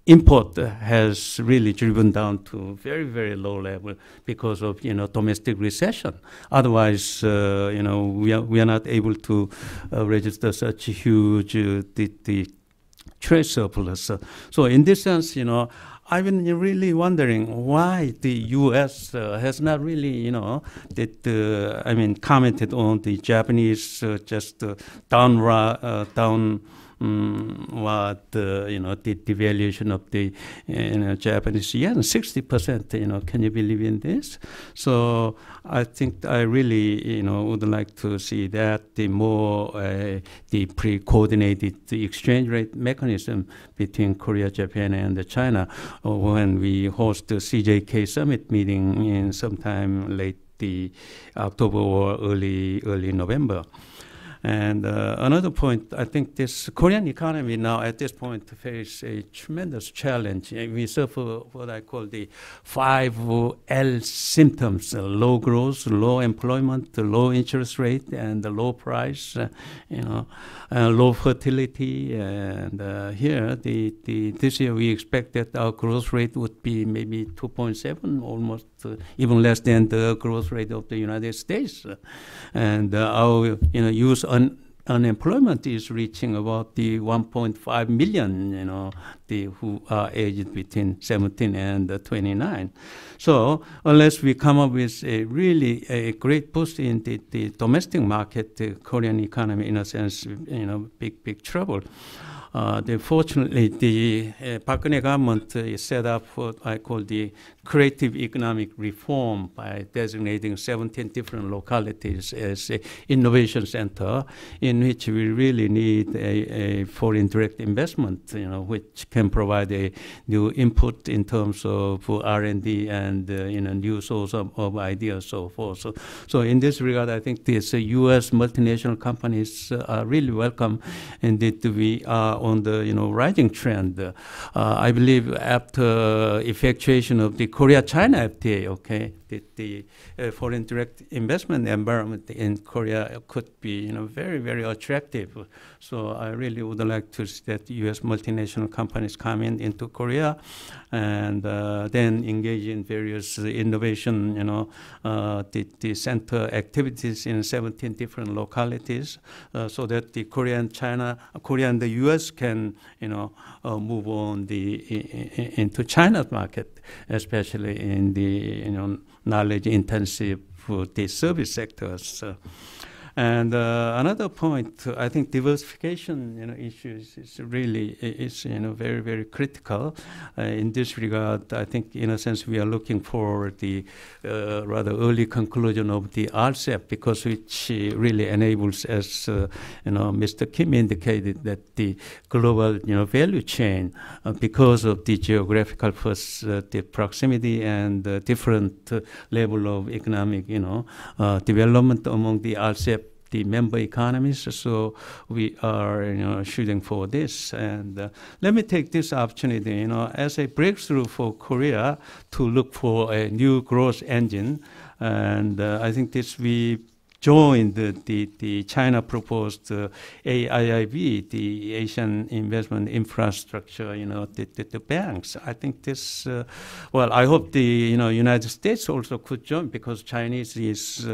import has really driven down to very, very low level because of domestic recession. Otherwise, we are not able to register such a huge the trade surplus. So in this sense, I've been really wondering why the U.S. Has not really, commented on the Japanese just down. The devaluation of the Japanese yen, 60%. Can you believe in this? So I think I really would like to see that the more the pre-coordinated exchange rate mechanism between Korea, Japan, and China when we host the CJK summit meeting in sometime late the October or early November. And another point, I think this Korean economy now at this point faces a tremendous challenge. We suffer what I call the 5 L symptoms: low growth, low employment, low interest rate, and the low price, low fertility. And here, this year we expect that our growth rate would be maybe 2.7, almost even less than the growth rate of the United States. And our youth unemployment is reaching about the 1.5 million, who are aged between 17 and 29. So unless we come up with a great boost in the domestic market, the Korean economy, in a sense, big trouble. Fortunately, the Park Geun-hye government set up what I call the creative economic reform by designating 17 different localities as an innovation center in which we really need a foreign direct investment, which can provide a new input in terms of R&D and new source of ideas, so forth. So in this regard, I think these U.S. multinational companies are really welcome, and that we are on the rising trend. I believe after effectuation of the Korea-China FTA, the foreign direct investment environment in Korea could be very, very attractive. So I really would like to see that U.S. multinational companies come into Korea and then engage in various innovation, the center activities in 17 different localities, so that the Korea and the U.S. can move on into China's market, especially in the knowledge intensive the service sectors. And another point, I think diversification, issues is really very, very critical in this regard. I think, in a sense, we are looking for the rather early conclusion of the RCEP, because which really enables, as Mr. Kim indicated, that the global value chain, because of the geographical first, the proximity and different level of economic development among the RCEP, the member economies. So we are shooting for this. And let me take this opportunity as a breakthrough for Korea to look for a new growth engine. And I think this we joined the China proposed AIIB, the Asian Investment Infrastructure, the banks. I think this, well, I hope the United States also could join, because Chinese is,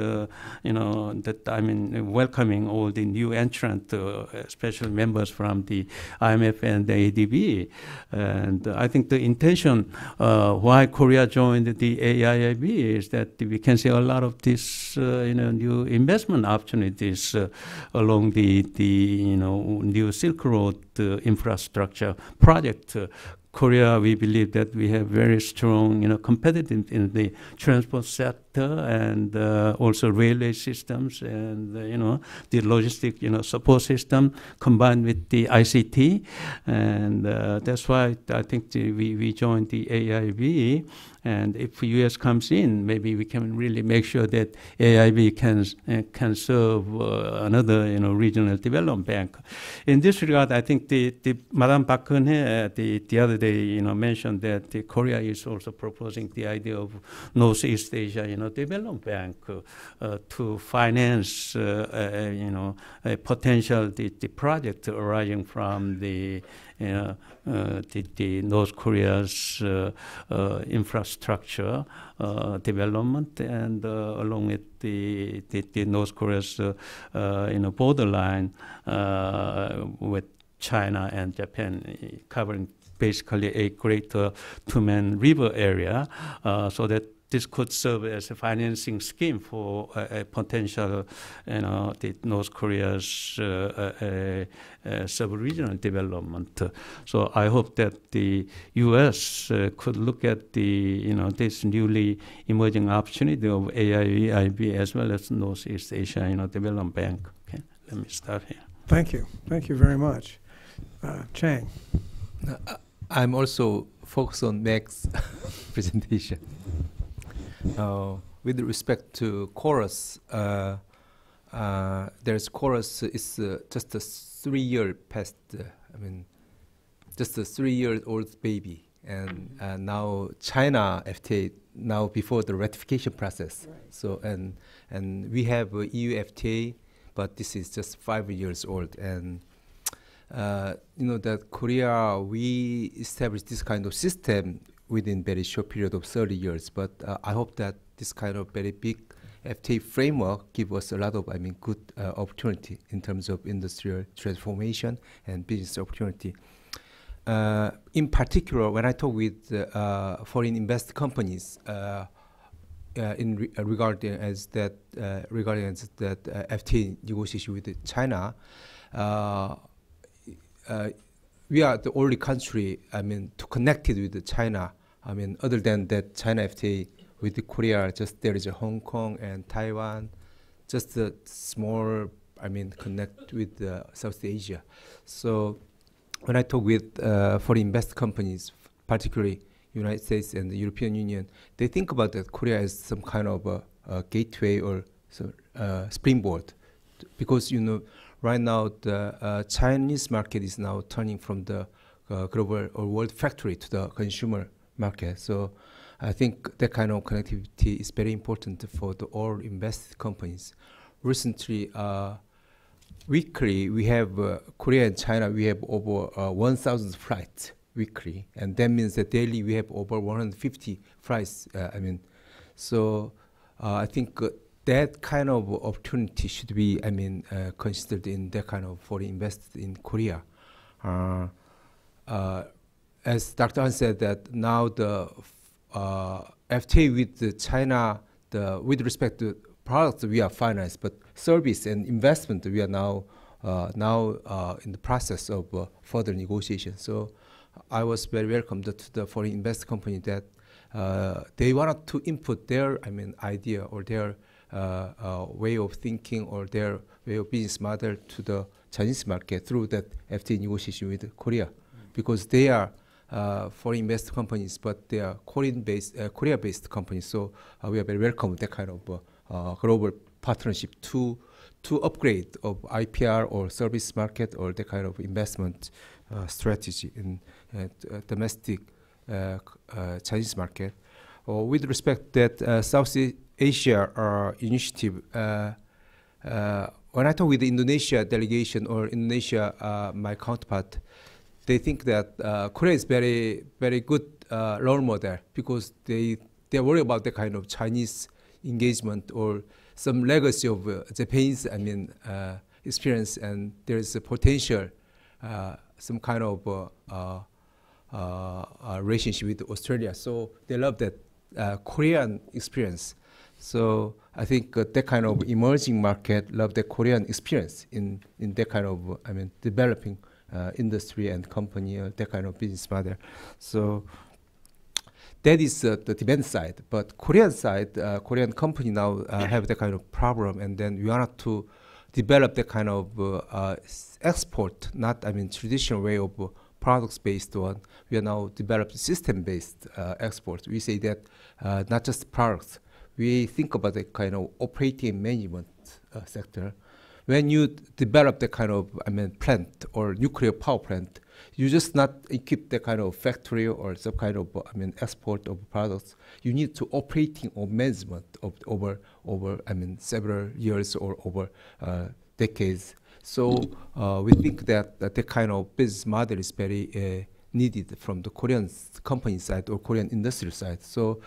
welcoming all the new entrant, especially members from the IMF and the ADB. And I think the intention why Korea joined the AIIB is that we can see a lot of this, new investment opportunities along the new Silk Road infrastructure project. Korea, we believe that we have very strong, competitive in the transport sector, and also railway systems, and the logistic, support system combined with the ICT, and that's why I think we joined the AIB. And if the U.S. comes in, maybe we can really make sure that AIB can serve another regional development bank. In this regard, I think the Madame Park Geun-hye the other day mentioned that Korea is also proposing the idea of Northeast Asia Development Bank to finance a potential the project arising from the North Korea's infrastructure development, and along with the North Korea's borderline with China and Japan, covering basically a greater Tumen River area, so that this could serve as a financing scheme for a potential, the North Korea's sub-regional development. So I hope that the U.S. could look at the, this newly emerging opportunity of AIIB as well as Northeast Asia, Development Bank. Okay, let me stop here. Thank you. Thank you very much. Chang. I'm also focused on Meg's presentation. With respect to chorus, there's chorus is just a 3-year past. Just a 3-year-old baby, and now China FTA now before the ratification process. Right. So and we have EU FTA, but this is just 5 years old, and that Korea we established this kind of system within very short period of 30 years. But I hope that this kind of very big FTA framework give us a lot of, good opportunity in terms of industrial transformation and business opportunity. In particular, when I talk with foreign invest companies regarding that FTA negotiation with China, we are the only country, to connect it with China. Other than that, China FTA with Korea, just there is a Hong Kong and Taiwan, just a small, connect with South Asia. So when I talk with foreign invest companies, particularly United States and the European Union, they think about that Korea as some kind of a gateway or springboard, because right now the Chinese market is now turning from the global or world factory to the consumer market. So I think that kind of connectivity is very important for the all invested companies. Recently, weekly, we have Korea and China, we have over 1,000 flights weekly, and that means that daily we have over 150 flights. So I think that kind of opportunity should be, considered in that kind of foreign investment in Korea. As Dr. Han said, that now the FTA with China, with respect to products, we are finalized, but service and investment, we are now in the process of further negotiation. So I was very welcomed to the foreign invest company that they wanted to input their idea or their way of thinking or their way of business model to the Chinese market through that FTA negotiation with Korea, because they are foreign invest companies, but they are Korea-based companies. So we are very welcome with that kind of global partnership to upgrade of IPR or service market or the kind of investment strategy in domestic Chinese market. With respect that Southeast Asia initiative, when I talk with the Indonesia delegation or Indonesia, my counterpart, they think that Korea is very, very good role model because they're worried about the kind of Chinese engagement or some legacy of Japanese, experience, and there is a potential, some kind of relationship with Australia. So they love that Korean experience. So I think that kind of emerging market love the Korean experience in that kind of developing industry and company, that kind of business model. So that is the demand side. But Korean side, Korean company now have that kind of problem, and then we wanted to develop that kind of export, not traditional way of products-based one. We are now developing system-based export. We say that not just products. We think about the kind of operating management sector. When you develop the kind of plant or nuclear power plant, you just not equip the kind of factory or some kind of export of products. You need to operating or management of over several years or over decades. So we think that the kind of business model is very needed from the Korean company side or Korean industry side. So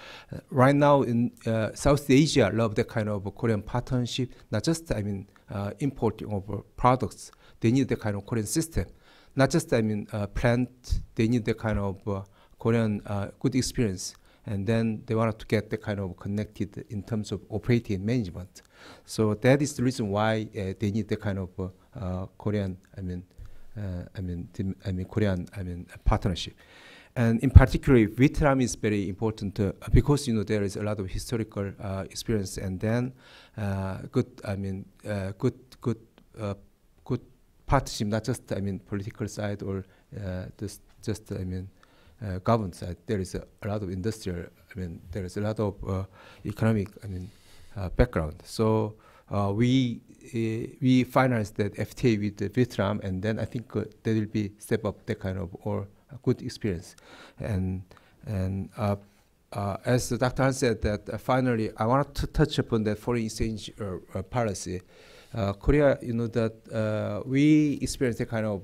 right now in South Asia, love the kind of Korean partnership, not just importing of products. They need the kind of Korean system, not just plant. They need the kind of Korean good experience, and then they wanted to get the kind of connected in terms of operating management. So that is the reason why they need the kind of Korean Korean partnership. And in particular, Vietnam is very important because there is a lot of historical experience, and then good partnership, not just political side or just government side. There is a lot of industrial. There is a lot of economic background. So we financed that FTA with Vietnam, and then I think there will be step up that kind of or a good experience. And as Dr. Han said, that finally I want to touch upon the foreign exchange policy. Korea, that we experienced a kind of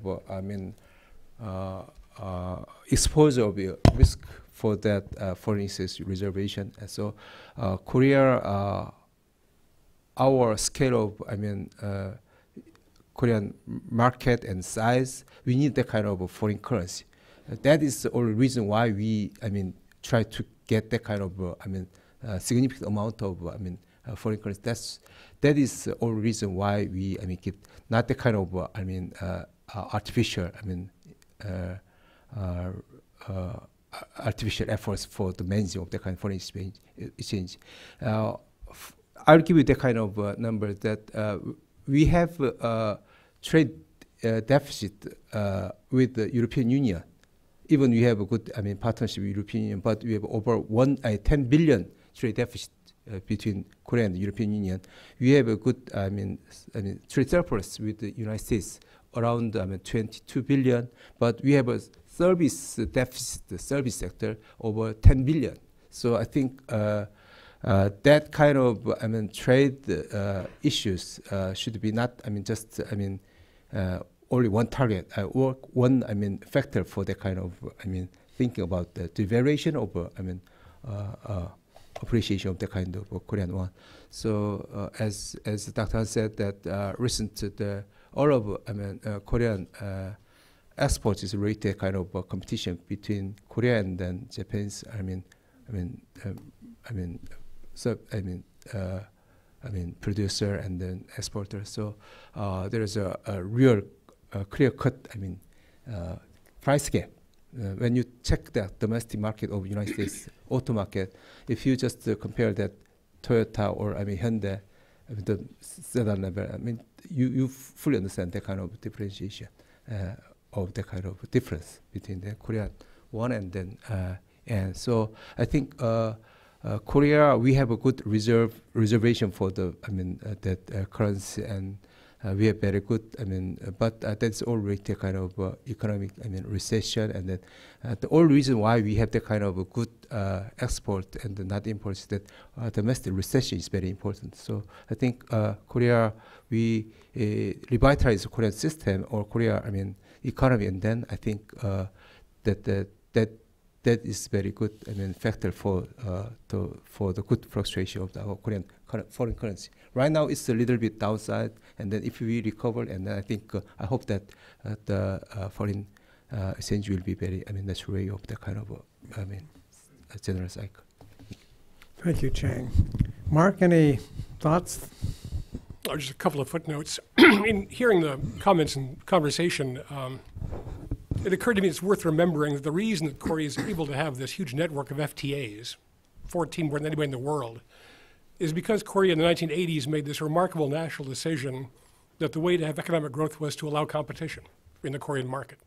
exposure of risk for that foreign exchange reservation. And so Korea, our scale of Korean market and size, we need that kind of foreign currency. That is the only reason why we try to get that kind of significant amount of foreign currency. That is the only reason why we get not the kind of artificial artificial efforts for the managing of the kind of foreign exchange. I'll give you the kind of number that we have trade deficit with the European Union. Even we have a good partnership with European Union, but we have over 10 billion trade deficit between Korea and the European Union. We have a good trade surplus with the United States around 22 billion, but we have a service deficit, the service sector, over 10 billion. So I think that kind of trade issues should be not just only one target or one factor for the kind of thinking about the devaluation of appreciation of the kind of Korean won. So as Dr. Han said, that recent all of Korean exports is related kind of competition between Korea and then Japan's producer and then exporter. So there is a real clear-cut, price gap. When you check the domestic market of United States auto market, if you just compare that Toyota or Hyundai, the sedan level, you fully understand that kind of differentiation of the kind of difference between the Korean one and then and so I think Korea, we have a good reservation for the that currency, and we have very good but that's already the kind of economic recession, and then the only reason why we have the kind of a good export and not import is that domestic recession is very important. So I think Korea, we revitalize the Korean system or Korea economy, and then I think that is very good factor for the good fluctuation of our Korean foreign currency. Right now it's a little bit downside, and then if we recover, and then I think I hope that the foreign exchange will be very natural way of the kind of a general cycle. Thank you, Chang. Mark, any thoughts? Oh, just a couple of footnotes. In hearing the comments and conversation, it occurred to me it's worth remembering that the reason that Korea is able to have this huge network of FTAs, 14 more than anybody in the world, is because Korea in the 1980s made this remarkable national decision that the way to have economic growth was to allow competition in the Korean market.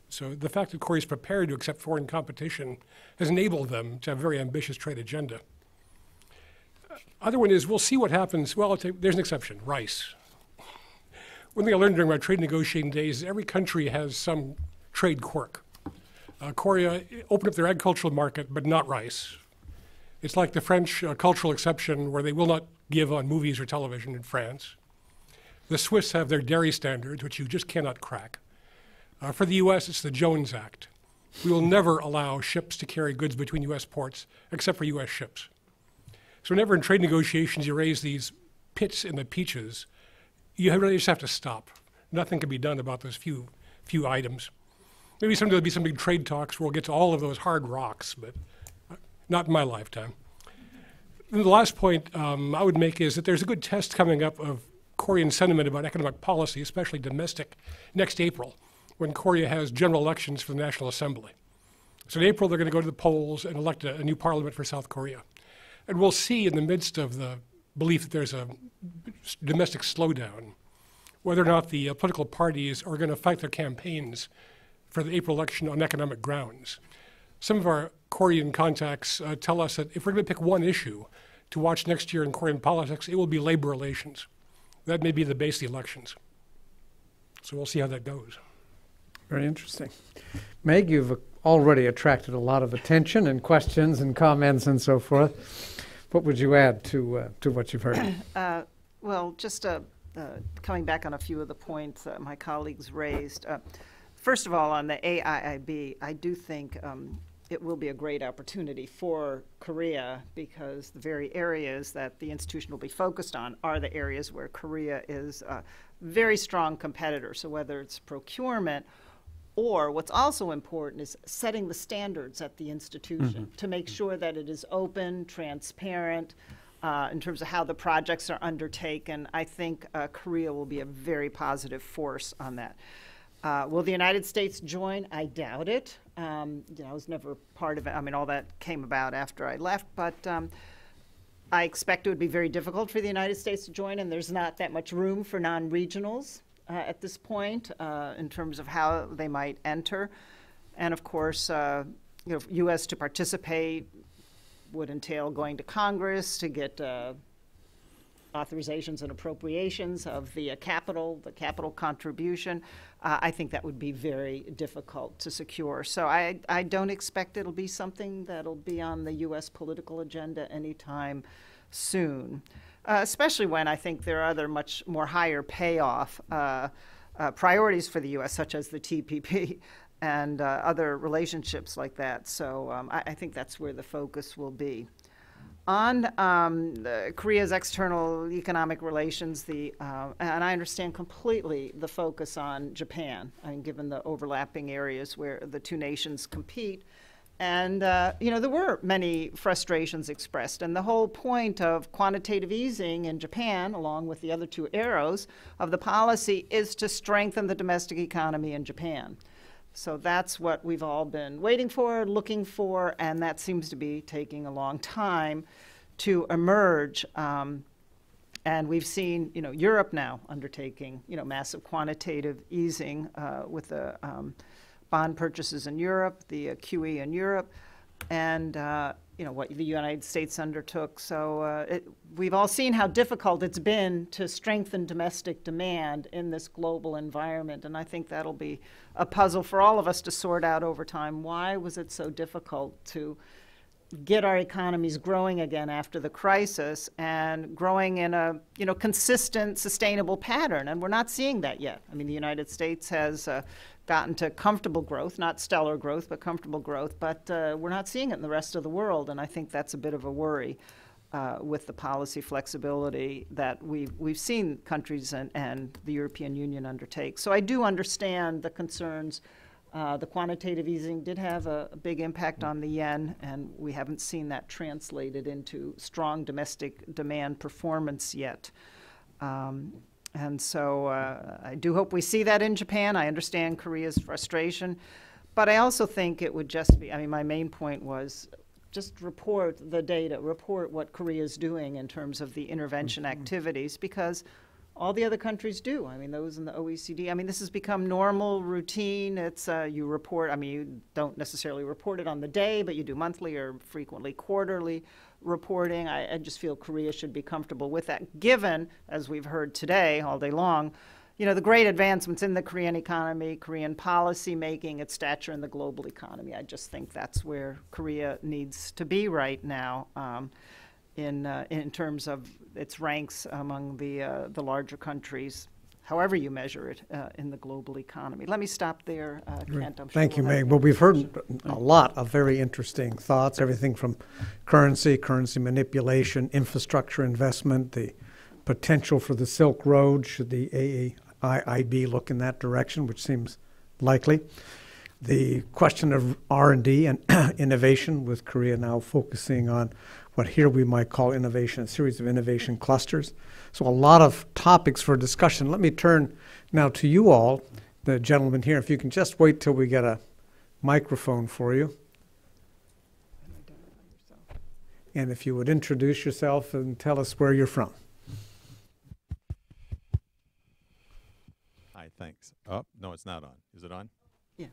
So the fact that Korea is prepared to accept foreign competition has enabled them to have a very ambitious trade agenda. Other one is, we'll see what happens. Well, there's an exception, rice. One thing I learned during my trade negotiating days is every country has some trade quirk. Korea opened up their agricultural market, but not rice. It's like the French cultural exception where they will not give on movies or television in France. The Swiss have their dairy standards, which you just cannot crack. For the US, it's the Jones Act. We will never allow ships to carry goods between US ports, except for US ships. So whenever in trade negotiations you raise these pits in the peaches, you really just have to stop. Nothing can be done about those few items. Maybe someday there'll be some big trade talks where we'll get to all of those hard rocks, but not in my lifetime. And the last point I would make is that there's a good test coming up of Korean sentiment about economic policy, especially domestic, next April, when Korea has general elections for the National Assembly. So in April, they're going to go to the polls and elect a new parliament for South Korea. And we'll see in the midst of the belief that there's a domestic slowdown, whether or not the political parties are going to fight their campaigns for the April election on economic grounds. Some of our Korean contacts tell us that if we're going to pick one issue to watch next year in Korean politics, it will be labor relations. That may be the base of the elections. So we'll see how that goes. Very interesting. Meg, you've already attracted a lot of attention and questions and comments and so forth. What would you add to what you've heard? Well, just coming back on a few of the points that my colleagues raised. First of all, on the AIIB, I do think it will be a great opportunity for Korea, because the very areas that the institution will be focused on are the areas where Korea is a very strong competitor. So whether it's procurement, or what's also important is setting the standards at the institution to make sure that it is open, transparent, in terms of how the projects are undertaken. I think Korea will be a very positive force on that. Will the United States join? I doubt it. I was never part of it. All that came about after I left, but I expect it would be very difficult for the United States to join, and there's not that much room for non-regionals at this point in terms of how they might enter. And of course, U.S. to participate would entail going to Congress to get authorizations and appropriations of the capital contribution. I think that would be very difficult to secure. So I don't expect it'll be something that'll be on the U.S. political agenda anytime soon, especially when I think there are other much more higher payoff priorities for the U.S., such as the TPP and other relationships like that. So I think that's where the focus will be. On Korea's external economic relations, and I understand completely the focus on Japan, given the overlapping areas where the two nations compete. And, there were many frustrations expressed. And the whole point of quantitative easing in Japan, along with the other two arrows of the policy, is to strengthen the domestic economy in Japan. So that's what we've all been waiting for, looking for, and that seems to be taking a long time to emerge. And we've seen, Europe now undertaking, massive quantitative easing with the bond purchases in Europe, the QE in Europe, and what the United States undertook. So we've all seen how difficult it's been to strengthen domestic demand in this global environment, and I think that'll be a puzzle for all of us to sort out over time. Why was it so difficult to get our economies growing again after the crisis and growing in a consistent, sustainable pattern? And we're not seeing that yet. I mean, the United States has gotten to comfortable growth, not stellar growth, but comfortable growth, but we're not seeing it in the rest of the world, and I think that's a bit of a worry with the policy flexibility that we've seen countries and the European Union undertake. So I do understand the concerns. The quantitative easing did have a big impact on the yen, and we haven't seen that translated into strong domestic demand performance yet. And so I do hope we see that in Japan. I understand Korea's frustration, but I also think it would just be, my main point was just report the data, report what Korea is doing in terms of the intervention activities, because all the other countries do. I mean, those in the OECD. I mean, this has become normal, routine. It's you report. I mean, you don't necessarily report it on the day, but you do monthly or frequently quarterly reporting. I just feel Korea should be comfortable with that, given, as we've heard today all day long, the great advancements in the Korean economy, Korean policy making, its stature in the global economy. I just think that's where Korea needs to be right now. In terms of its ranks among the larger countries, however you measure it in the global economy. Let me stop there, Kent. I'm sure Thank you, we'll have Meg. Well, we've heard a lot of very interesting thoughts, everything from currency manipulation, infrastructure investment, the potential for the Silk Road, should the AIIB look in that direction, which seems likely. The question of R&D and innovation, with Korea now focusing on what here we might call innovation, a series of innovation clusters. So a lot of topics for discussion. Let me turn now to you all, the gentleman here. If you can just wait till we get a microphone for you. And if you would introduce yourself and tell us where you're from. Hi, thanks. Oh, no, it's not on. Is it on? Yeah.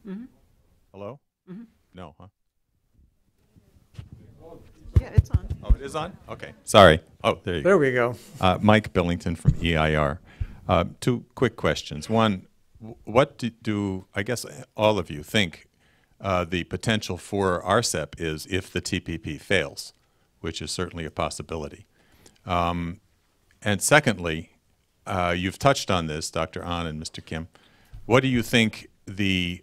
Mm-hmm. Hello? Mm-hmm. No, huh? Yeah, it's on. Oh, it is on? Okay. Sorry. Oh, there you go. There we go. Mike Billington from EIR. Two quick questions. One, what do I guess all of you think the potential for RCEP is if the TPP fails, which is certainly a possibility? And secondly, you've touched on this, Dr. An and Mr. Kim. What do you think the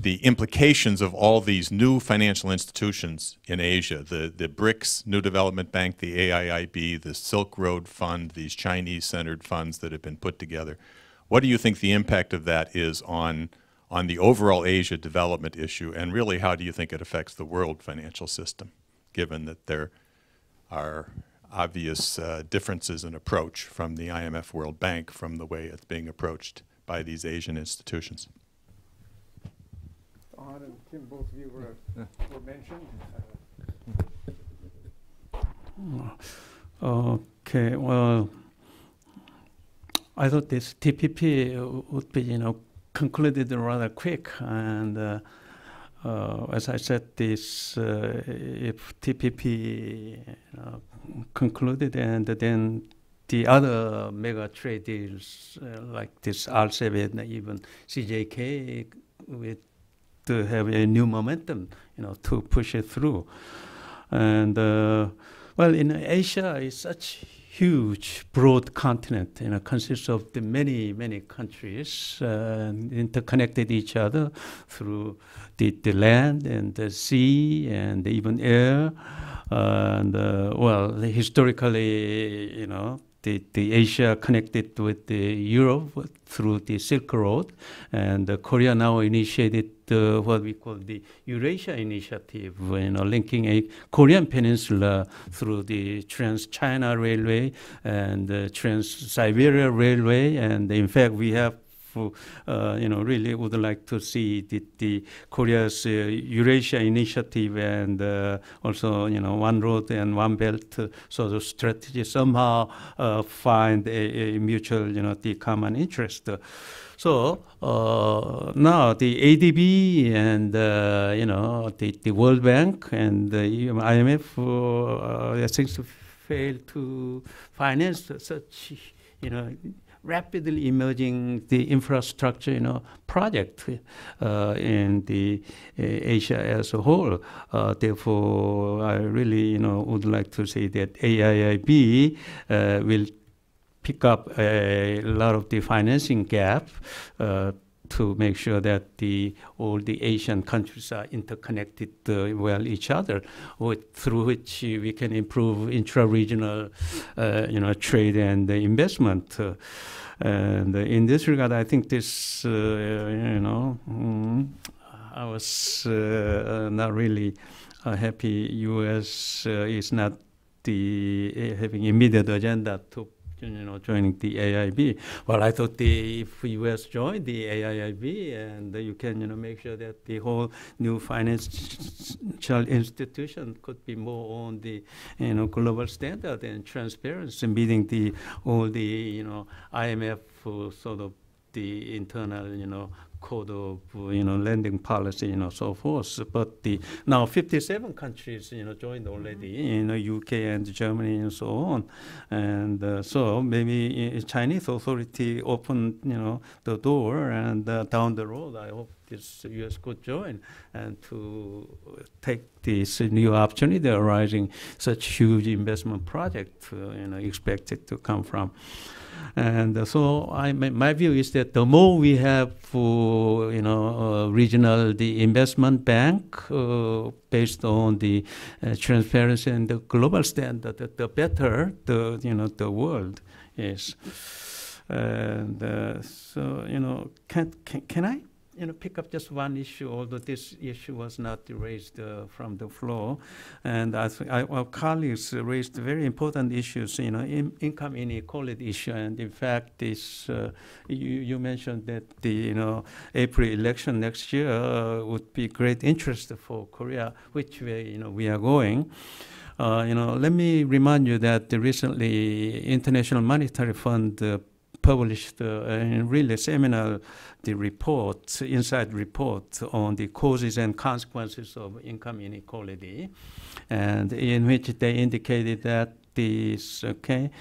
implications of all these new financial institutions in Asia, the BRICS, New Development Bank, the AIIB, the Silk Road Fund, these Chinese-centered funds that have been put together, what do you think the impact of that is on the overall Asia development issue, and really how do you think it affects the world financial system, given that there are obvious differences in approach from the IMF World Bank from the way it's being approached by these Asian institutions? On and Kim, both of you were mentioned. Okay, well, I thought this TPP would be, concluded rather quick, and as I said, this if TPP concluded, and then the other mega trade deals like this RCEP and even CJK with to have a new momentum, to push it through. And well, in Asia, it's such huge, broad continent, consists of the many, many countries interconnected each other through the land and the sea and even air. And well, historically, the Asia connected with the Europe through the Silk Road, and Korea now initiated what we call the Eurasia Initiative, linking a Korean peninsula through the Trans-China Railway and the Trans-Siberia Railway, and in fact we have really would like to see the Korea's Eurasia Initiative and also one road and one belt sort of strategy somehow find a mutual the common interest. So now the ADB and the World Bank and the IMF seems to fail to finance such rapidly emerging the infrastructure project in the Asia as a whole. Therefore, I really would like to say that AIIB will pick up a lot of the financing gap to make sure that all the Asian countries are interconnected well each other, through which we can improve intra-regional trade and investment. And in this regard, I think this I was not really happy U.S. is not having immediate agenda to joining the AIIB. Well, I thought if U.S. joined the AIIB, and you can make sure that the whole new financial institution could be more on the global standard and transparency, meeting all the IMF sort of the internal code of lending policy, so forth. But now 57 countries joined already, UK and Germany and so on, and so maybe Chinese authority opened the door, and down the road I hope this U.S. could join and to take this new opportunity arising such huge investment project expected to come from. And so my view is that the more we have regional the investment bank based on the transparency and the global standard, the better the world is. And so can I pick up just one issue, although this issue was not raised from the floor. And our colleagues raised very important issues, income inequality issue. And in fact, this you mentioned that the April election next year would be great interest for Korea, which way we are going. Let me remind you that recently International Monetary Fund published a really seminal inside report on the causes and consequences of income inequality, and in which they indicated that this 1%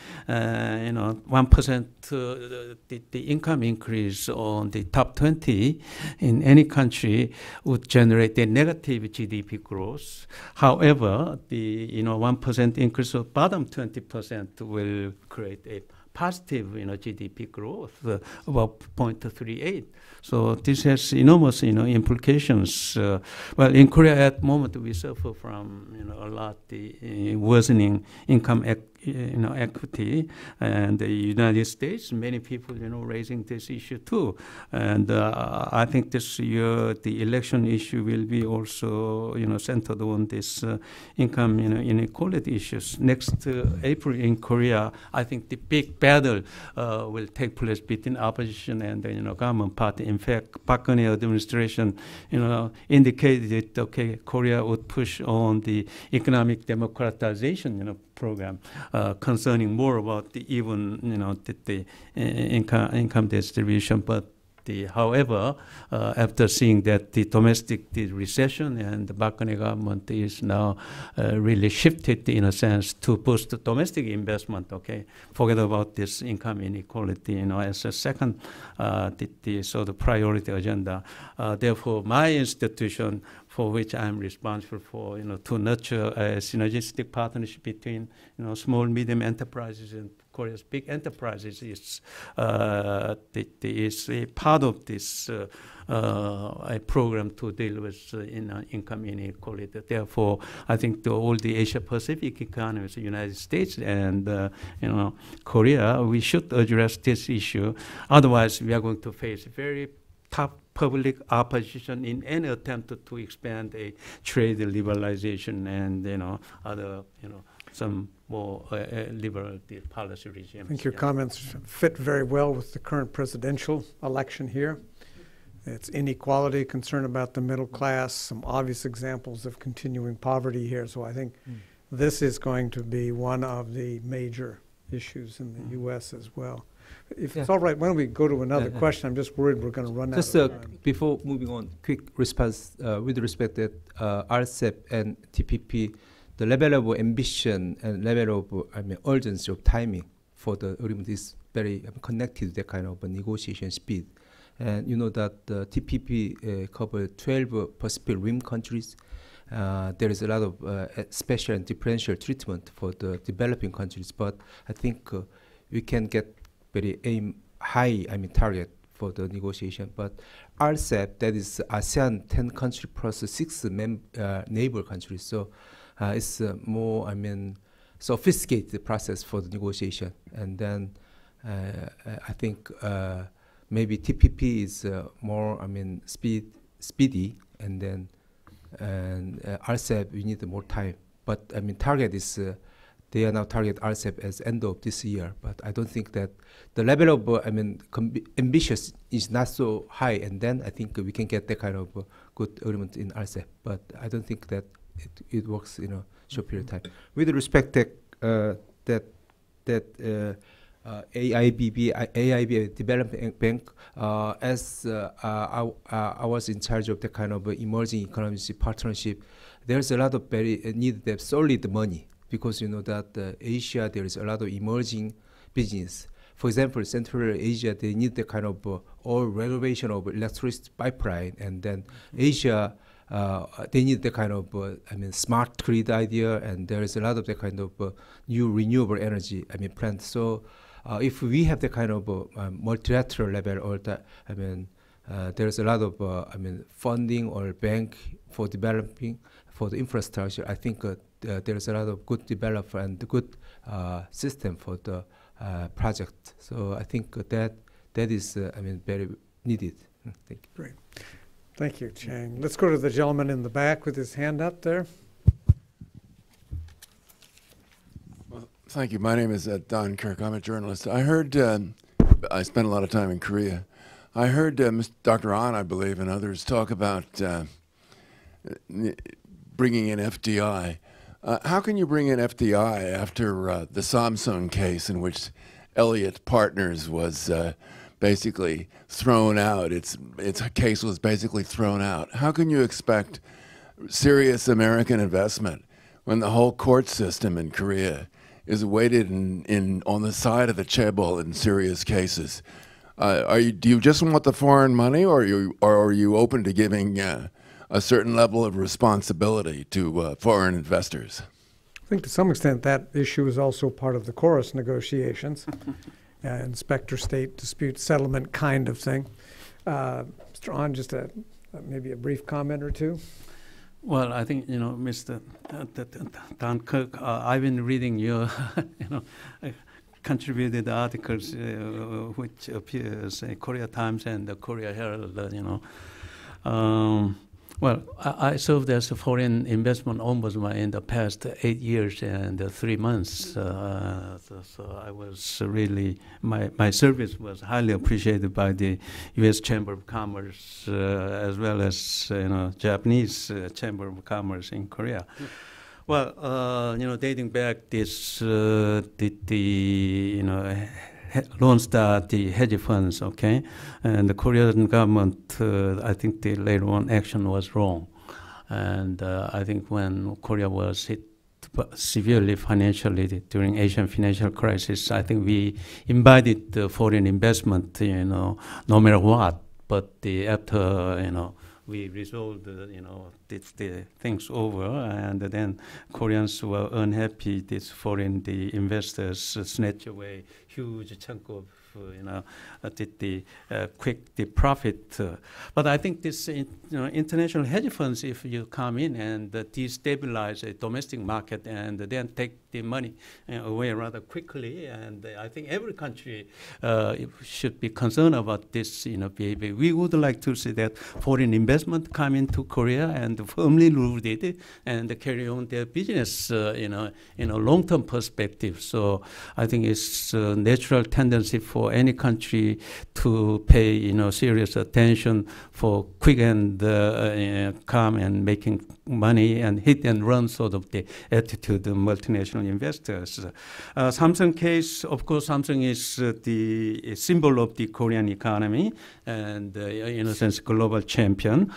the income increase on the top 20 in any country would generate a negative GDP growth. However, the 1% increase of bottom 20% will create a positive GDP growth about 0.38. So this has enormous implications. Well, in Korea at the moment we suffer from a lot the worsening income equity, and the United States, many people raising this issue too. And I think this year the election issue will be also centered on this income inequality issues. Next April in Korea, I think the big battle will take place between opposition and the government party. In fact, Park Geun-hye administration indicated that Korea would push on the economic democratization program concerning more about the even the income distribution. But however, after seeing that the domestic recession and the Park Geun-hye government is now really shifted in a sense to boost domestic investment. Forget about this income inequality as a second the sort of priority agenda. Therefore, my institution, for which I'm responsible for, to nurture a synergistic partnership between, small, medium enterprises and Korea's big enterprises is is a part of this a program to deal with income inequality. Therefore, I think all the Asia Pacific economies, the United States and Korea, we should address this issue. Otherwise, we are going to face very tough public opposition in any attempt to expand a trade liberalization and other some more liberal policy regimes. I think your comments fit very well with the current presidential election here. It's inequality, concern about the middle class, some obvious examples of continuing poverty here. So I think this is going to be one of the major issues in the U.S. as well. If it's all right, why don't we go to another question? I'm just worried we're going to run out of time. Before moving on, quick response with respect that RCEP and TPP, the level of ambition and level of urgency of timing for the agreement is very connected to that kind of negotiation speed. And you know that the TPP covered 12 Pacific Rim countries. There is a lot of special and differential treatment for the developing countries, but I think we can get very high target for the negotiation. But RCEP, that is ASEAN 10 country plus 6 neighbor countries, so it's more sophisticated process for the negotiation. And then I think maybe TPP is more speedy, and then RCEP we need more time. But target is they are now target RCEP as end of this year. But I don't think that the level of ambitious is not so high, and then I think we can get that kind of good agreement in RCEP. But I don't think that it works in a short period of time. With respect that AIB Development Bank, as I was in charge of the kind of emerging economies partnership, there's a lot of very needed solid money, because you know that Asia, there is a lot of emerging business. For example, Central Asia, they need the kind of all renovation of electricity pipeline, and then Asia, they need the kind of smart grid idea, and there is a lot of the kind of new renewable energy plant. So if we have the kind of multilateral level, or that there's a lot of funding or bank for developing for the infrastructure, I think there's a lot of good developer and good system for the project. So I think that is very needed. Thank you. Great. Thank you, Chang. Let's go to the gentleman in the back with his hand up there. Well, thank you. My name is Don Kirk. I'm a journalist. I heard, I spent a lot of time in Korea. I heard Dr. Ahn, I believe, and others talk about bringing in FDI. How can you bring in FDI after the Samsung case, in which Elliott Partners was basically thrown out? Its case was basically thrown out. How can you expect serious American investment when the whole court system in Korea is weighted on the side of the chaebol in serious cases? Do you just want the foreign money, or are you open to giving a certain level of responsibility to foreign investors? I think to some extent that issue is also part of the chorus negotiations, inspector state dispute settlement kind of thing. Mr. Ahn, just maybe a brief comment or two. Well, I think, Mr. Don Kirk, I've been reading your, contributed articles which appears in Korea Times and the Korea Herald, Well, I served as a foreign investment ombudsman in the past 8 years and 3 months. So I was really, my service was highly appreciated by the U.S. Chamber of Commerce as well as Japanese Chamber of Commerce in Korea. Well, dating back this, Lone Star, the hedge funds, okay? And the Korean government, I think the later on action was wrong. And I think when Korea was hit severely financially during Asian financial crisis, I think we invited the foreign investment, no matter what. But after, we resolved, the things over, and then Koreans were unhappy. These foreign investors snatch away huge chunk of the profit. But I think this international hedge funds, if you come in and destabilize a domestic market and then take the money away rather quickly, and I think every country should be concerned about this behavior. We would like to see that foreign investment come into Korea and firmly rooted and carry on their business in a long-term perspective. So I think it's a natural tendency for any country to pay serious attention for quick and calm and making money and hit and run sort of the attitude of multinational investors. Samsung case, of course, Samsung is the symbol of the Korean economy and in a sense global champion.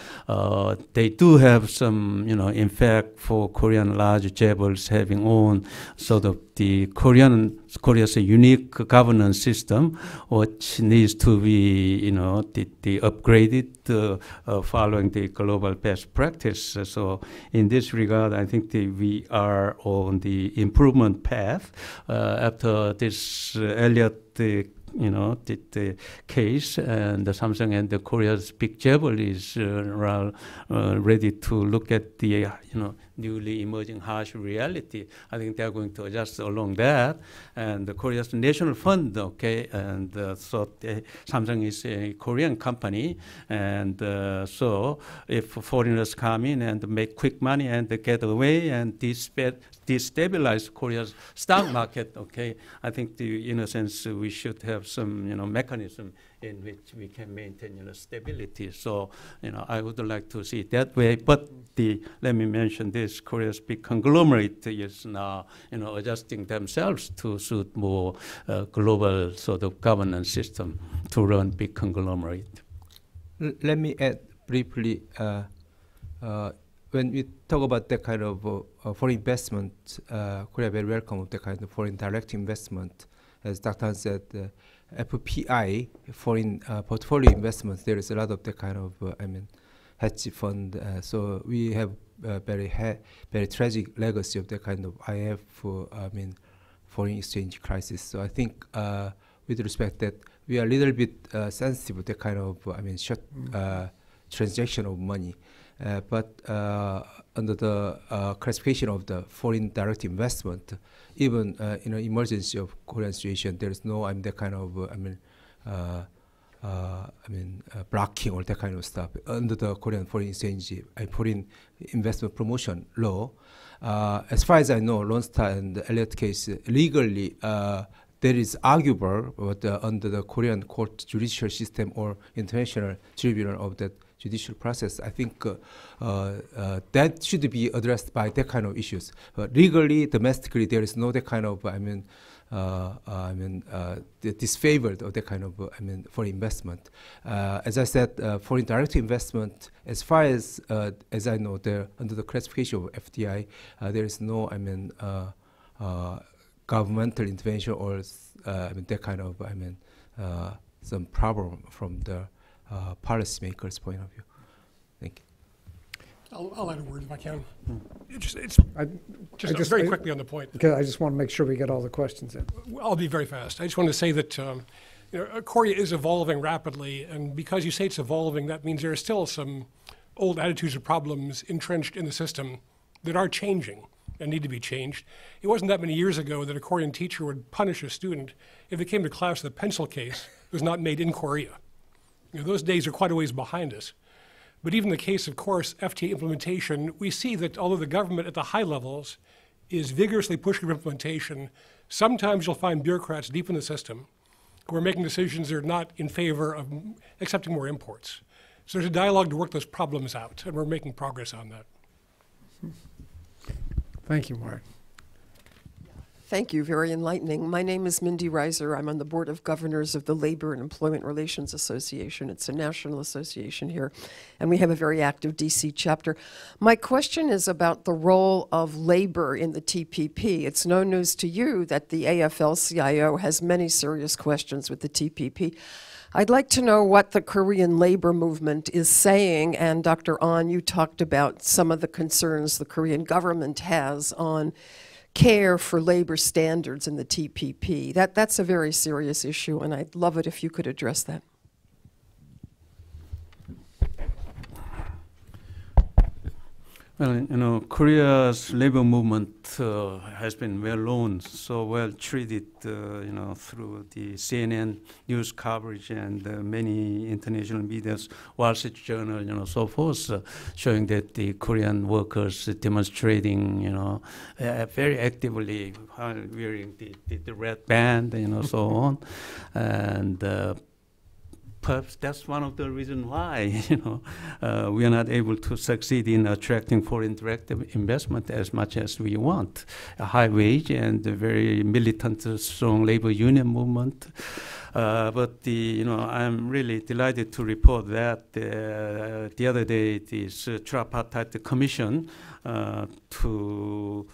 They do have some, in fact, for Korean large chaebols having own sort of the Korea's unique governance system, which needs to be, the upgraded following the global best practice. So in this regard, I think we are on the improvement path after this Elliott the case, and the Samsung and the Korea's big chaebol is ready to look at the newly emerging harsh reality. I think they are going to adjust along that, and the Korea's national fund, and so Samsung is a Korean company, and so if foreigners come in and make quick money and get away and destabilize Korea's stock market, I think in a sense we should have some mechanism in which we can maintain stability. So I would like to see it that way. But let me mention this: Korea's big conglomerate is now adjusting themselves to suit more global sort of governance system to run big conglomerate. Let me add briefly. When we talk about that kind of foreign investment, Korea very welcome of that kind of foreign direct investment. As Dr. Han said, FPI, foreign portfolio investments, there is a lot of that kind of, hedge fund. So we have a very tragic legacy of that kind of IF, foreign exchange crisis. So I think with respect that we are a little bit sensitive to that kind of, short transaction of money. But under the classification of the foreign direct investment, even in an emergency of Korean situation, there is no that kind of blocking or that kind of stuff under the Korean foreign exchange foreign investment promotion law. As far as I know, Lone Star and Elliott case legally. There is arguable, but under the Korean court judicial system or international tribunal of that judicial process, I think that should be addressed by that kind of issues. But legally, domestically, there is no that kind of, disfavored of that kind of, foreign investment. As I said, foreign direct investment, as far as I know, there under the classification of FDI, there is no, governmental intervention or that kind of, some problem from the policymakers' point of view. Thank you. I'll add a word if I can. Just very quickly on the point. Because I just want to make sure we get all the questions in. I'll be very fast. I just want to say that Korea is evolving rapidly, and because you say it's evolving, that means there are still some old attitudes or problems entrenched in the system that are changing and need to be changed. It wasn't that many years ago that a Korean teacher would punish a student if they came to class with a pencil case that was not made in Korea. Those days are quite a ways behind us. But even in the case of course FTA implementation, we see that although the government at the high levels is vigorously pushing for implementation, sometimes you'll find bureaucrats deep in the system who are making decisions that are not in favor of accepting more imports. So there's a dialogue to work those problems out, and we're making progress on that. Thank you, Mark. Thank you, very enlightening. My name is Mindy Reiser. I'm on the Board of Governors of the Labor and Employment Relations Association. It's a national association here, and we have a very active DC chapter. My question is about the role of labor in the TPP. It's no news to you that the AFL-CIO has many serious questions with the TPP. I'd like to know what the Korean labor movement is saying, and Dr. Ahn, you talked about some of the concerns the Korean government has on care for labor standards in the TPP. That's a very serious issue, and I'd love it if you could address that. Well, you know, Korea's labor movement has been well known, so well treated, you know, through the CNN news coverage and many international medias, Wall Street Journal, you know, so forth, showing that the Korean workers demonstrating, you know, very actively wearing the red band, you know, so on, and perhaps that's one of the reasons why, you know, we are not able to succeed in attracting foreign direct investment as much as we want. A high wage and a very militant, strong labor union movement. But you know, I'm really delighted to report that the other day, this tripartite commission to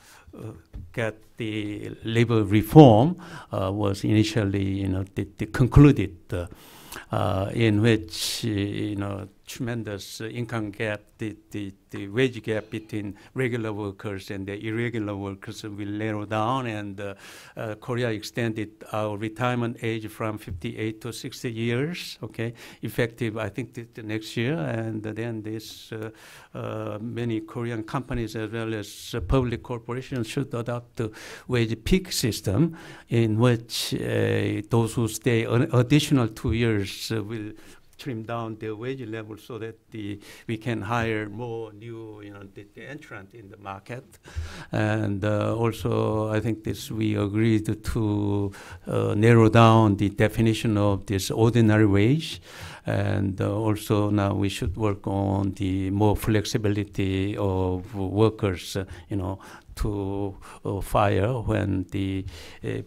get the labor reform was initially, you know, concluded. In which, you know, tremendous income gap, the wage gap between regular workers and the irregular workers will narrow down, and Korea extended our retirement age from 58 to 60 years, okay, effective, I think, the next year, and then this many Korean companies as well as public corporations should adopt the wage peak system, in which those who stay an additional 2 years will trim down their wage level so that we can hire more new, you know, the entrant in the market. And also, I think we agreed to narrow down the definition of this ordinary wage. And also now we should work on the more flexibility of workers, you know, to fire when the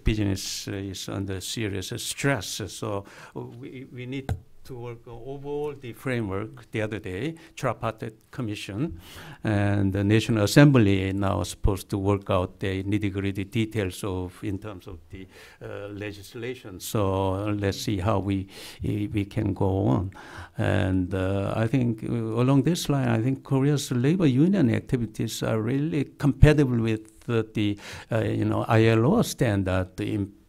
business is under serious stress. So we need to work overall the framework the other day, tripartite commission, and the National Assembly now supposed to work out the nitty-gritty details of in terms of the legislation. So let's see how we can go on. And I think along this line, I think Korea's labor union activities are really compatible with the you know, ILO standard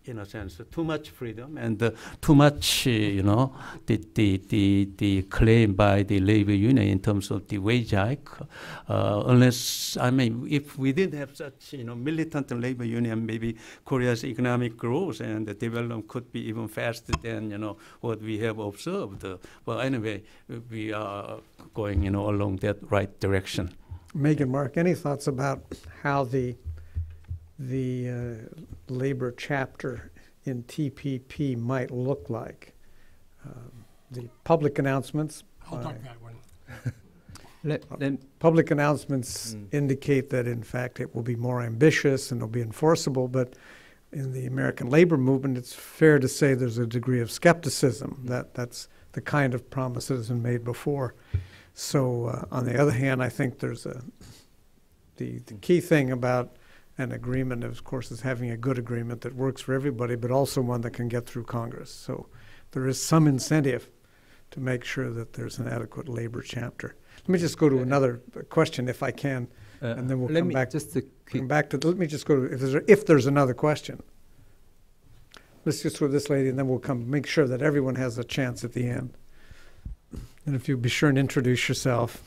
in a sense, too much freedom and too much, you know, the claim by the labor union in terms of the wage hike. Unless, I mean, if we didn't have such, you know, militant labor union, maybe Korea's economic growth and the development could be even faster than, you know, what we have observed. Well, anyway, we are going, you know, along that right direction. Megan, Mark, any thoughts about how the labor chapter in TPP might look like? The public announcements. I'll talk that one. Public announcements indicate that, in fact, it will be more ambitious and it'll be enforceable, but in the American labor movement, it's fair to say there's a degree of skepticism that that's the kind of promise that has been made before. So on the other hand, I think there's the key thing about an agreement, of course, is having a good agreement that works for everybody, but also one that can get through Congress. So there is some incentive to make sure that there's an adequate labor chapter. Let me just go to another question, if I can, and then we'll come back. Let me just go to if there's another question. Let's just go to this lady, and then we'll make sure that everyone has a chance at the end. And if you'd be sure and introduce yourself.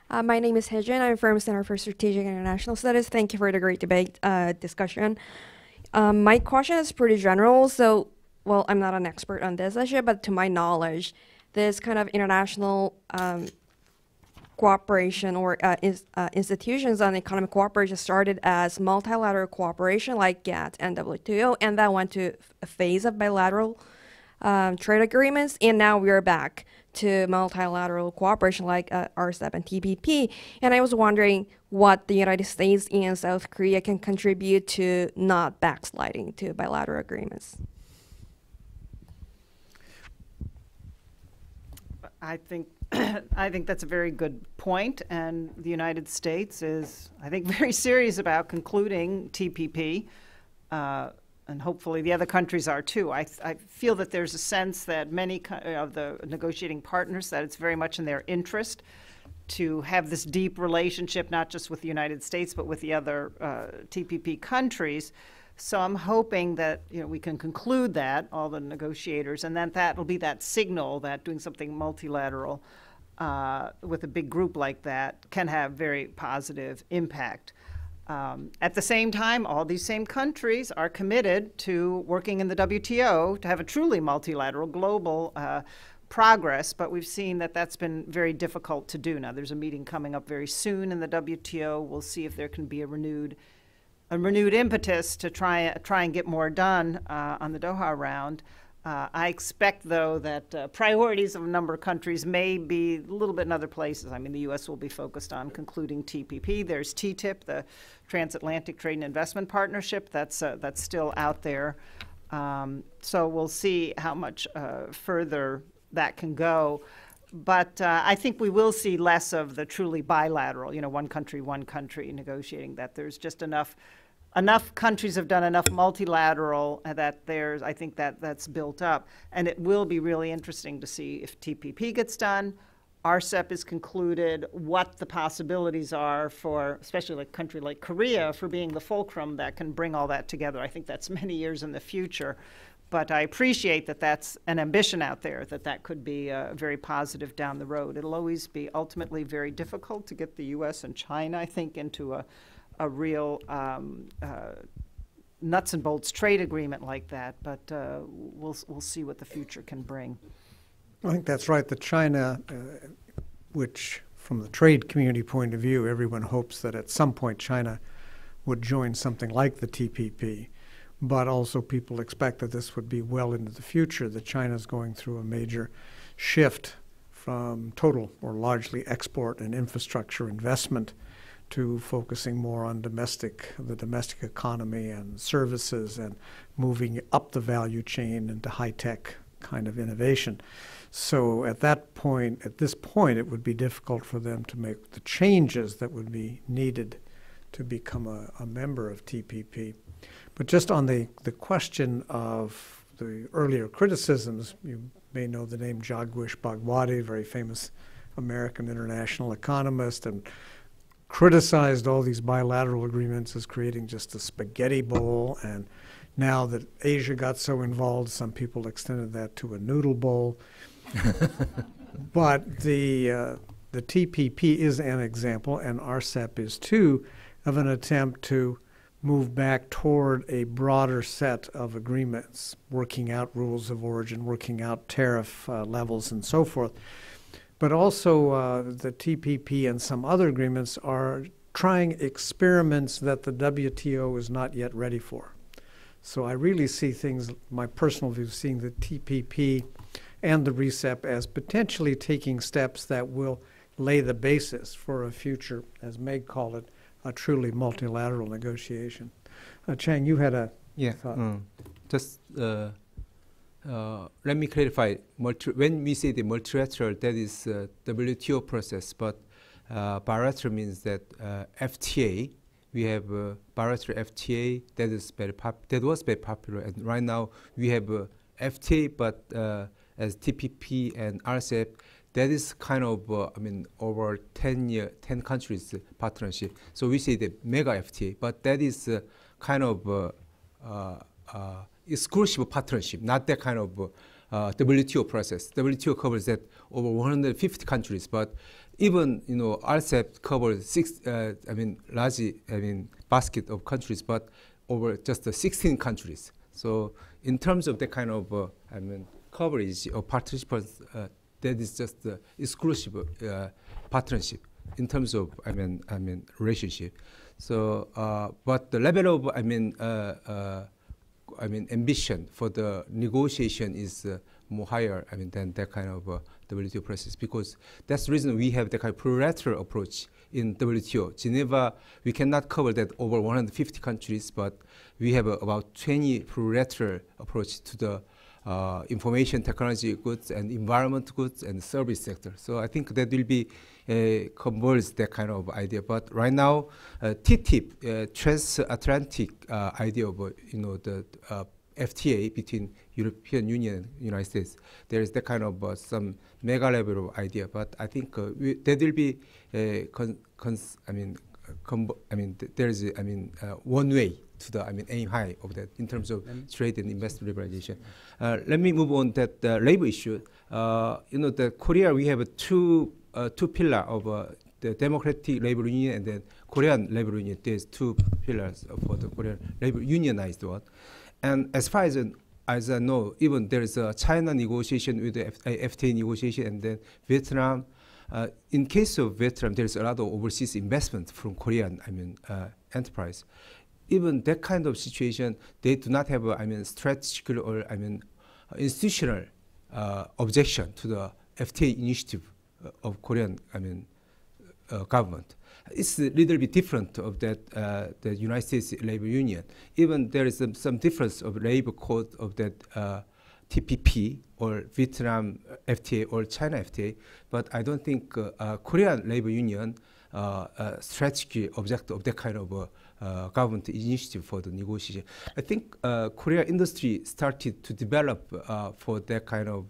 My name is Hejin. I'm from Center for Strategic and International Studies. Thank you for the great debate discussion. My question is pretty general. So, well, I'm not an expert on this issue, but to my knowledge, this kind of international cooperation or institutions on economic cooperation started as multilateral cooperation like GATT and WTO, and that went to a phase of bilateral trade agreements, and now we are back to multilateral cooperation like RCEP and TPP. And I was wondering what the United States and South Korea can contribute to not backsliding to bilateral agreements. I think I think that's a very good point, and the United States is, I think, very serious about concluding TPP, and hopefully the other countries are too. I feel that there's a sense that many of the negotiating partners, that it's very much in their interest to have this deep relationship, not just with the United States, but with the other TPP countries. So I'm hoping that we can conclude that, all the negotiators, and then that will be that signal that doing something multilateral with a big group like that can have very positive impact. At the same time, all these same countries are committed to working in the WTO to have a truly multilateral global progress, but we've seen that that's been very difficult to do. Now, there's a meeting coming up very soon in the WTO. We'll see if there can be a renewed impetus to try and get more done on the Doha round. I expect, though, that priorities of a number of countries may be a little bit in other places. I mean, the U.S. will be focused on concluding TPP. There's TTIP, the Transatlantic Trade and Investment Partnership, that's still out there. So we'll see how much further that can go. But I think we will see less of the truly bilateral, one country negotiating, that there's just enough countries have done enough multilateral that I think that's built up. And it will be really interesting to see if TPP gets done, RCEP is concluded, what the possibilities are for, especially a country like Korea, for being the fulcrum that can bring all that together. I think that's many years in the future. But I appreciate that that's an ambition out there, that could be very positive down the road. It'll always be ultimately very difficult to get the U.S. and China, I think, into a real nuts and bolts trade agreement like that. But we'll see what the future can bring. I think that's right. The China, which from the trade community point of view, everyone hopes that at some point China would join something like the TPP. But also people expect that this would be well into the future, that China's going through a major shift from total or largely export and infrastructure investment to focusing more on the domestic economy and services, and moving up the value chain into high-tech kind of innovation. So at this point, it would be difficult for them to make the changes that would be needed to become a member of TPP. But just on the question of the earlier criticisms, you may know the name Jagdish Bhagwati, very famous American international economist, and criticized all these bilateral agreements as creating just a spaghetti bowl. And now that Asia got so involved, some people extended that to a noodle bowl. But the TPP is an example, and RCEP is too, of an attempt to move back toward a broader set of agreements, working out rules of origin, working out tariff levels, and so forth. But also the TPP and some other agreements are trying experiments that the WTO is not yet ready for. So I really see things, my personal view, seeing the TPP and the RCEP as potentially taking steps that will lay the basis for a future, as Meg called it, a truly multilateral negotiation. Chang, you had a thought. Just let me clarify. When we say the multilateral, that is WTO process, but bilateral means that FTA. We have bilateral FTA that is that was very popular, and right now we have FTA, but as TPP and RCEP. That is kind of, over 10 countries partnership. So we say the mega FTA, but that is kind of exclusive partnership, not that kind of WTO process. WTO covers that over 150 countries, but even RCEP covers large basket of countries, but over just 16 countries. So in terms of the kind of coverage of participants. That is just exclusive partnership in terms of relationship. So, but the level of ambition for the negotiation is more higher, than that kind of WTO process, because that's the reason we have the kind of plurilateral approach in WTO. Geneva, we cannot cover that over 150 countries, but we have about 20 plurilateral approach to the information technology goods and environment goods and service sector. So I think that will be converge that kind of idea. But right now, TTIP, transatlantic idea of the FTA between European Union and United States, there is that kind of some mega level of idea. But I think there will be there is one way to the aim high of that in terms of trade and investment liberalization. Let me move on that labor issue. The Korea, we have two pillar of the Democratic Labor Union and then Korean Labor Union. There's two pillars for the Korean labor unionized one. And as far as I know, even there is a China negotiation with the FTA negotiation, and then Vietnam. In case of Vietnam, there's a lot of overseas investment from Korean, enterprise. Even that kind of situation, they do not have a, strategic or institutional objection to the FTA initiative of Korean, government. It's a little bit different of that the United States Labor Union. Even there is some difference of labor code of that TPP or Vietnam FTA or China FTA, but I don't think Korean Labor Union strategic object of that kind of government initiative for the negotiation. I think Korea industry started to develop for that kind of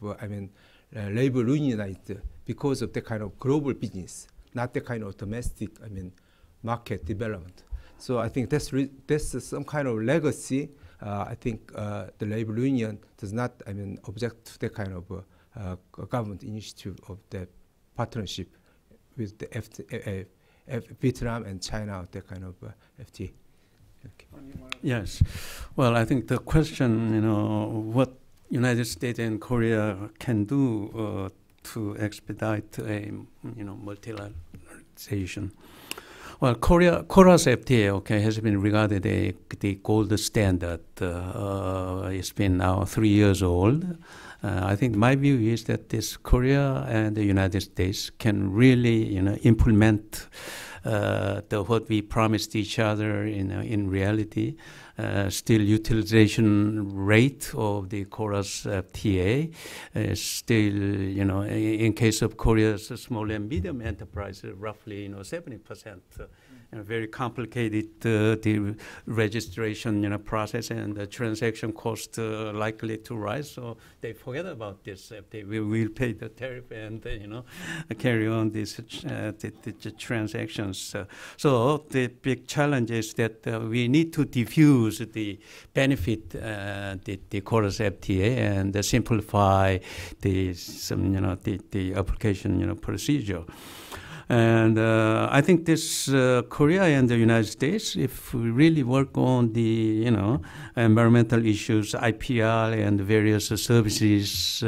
labor unionized because of that kind of global business, not the kind of domestic, market development. So I think that's some kind of legacy. I think the labor union does not, object to that kind of government initiative of the partnership with the Vietnam and China, that kind of FTA. Okay. Yes. Well, I think the question, what United States and Korea can do to expedite a, multilateralization. Well, Korea's FTA, has been regarded the gold standard. It's been now 3 years old. I think my view is that this Korea and the United States can really, implement what we promised each other in reality. Still utilization rate of the Korea's FTA is still, in case of Korea's small and medium enterprise, roughly, 70%. Very complicated the registration process, and the transaction cost likely to rise. So they forget about this. They will pay the tariff and carry on these the transactions. So the big challenge is that we need to diffuse the benefit the Korea's FTA and simplify the application procedure. And I think this Korea and the United States, if we really work on the environmental issues, IPR and various services,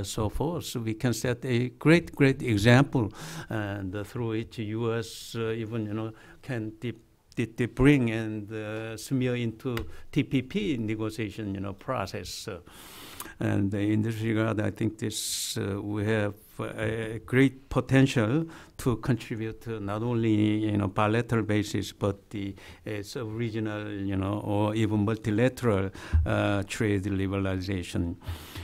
so forth, so we can set a great example, and through it, U.S. even can bring and smear into TPP negotiation process. And in this regard, I think this we have a great potential to contribute to not only bilateral basis, but the sub-regional or even multilateral trade liberalization.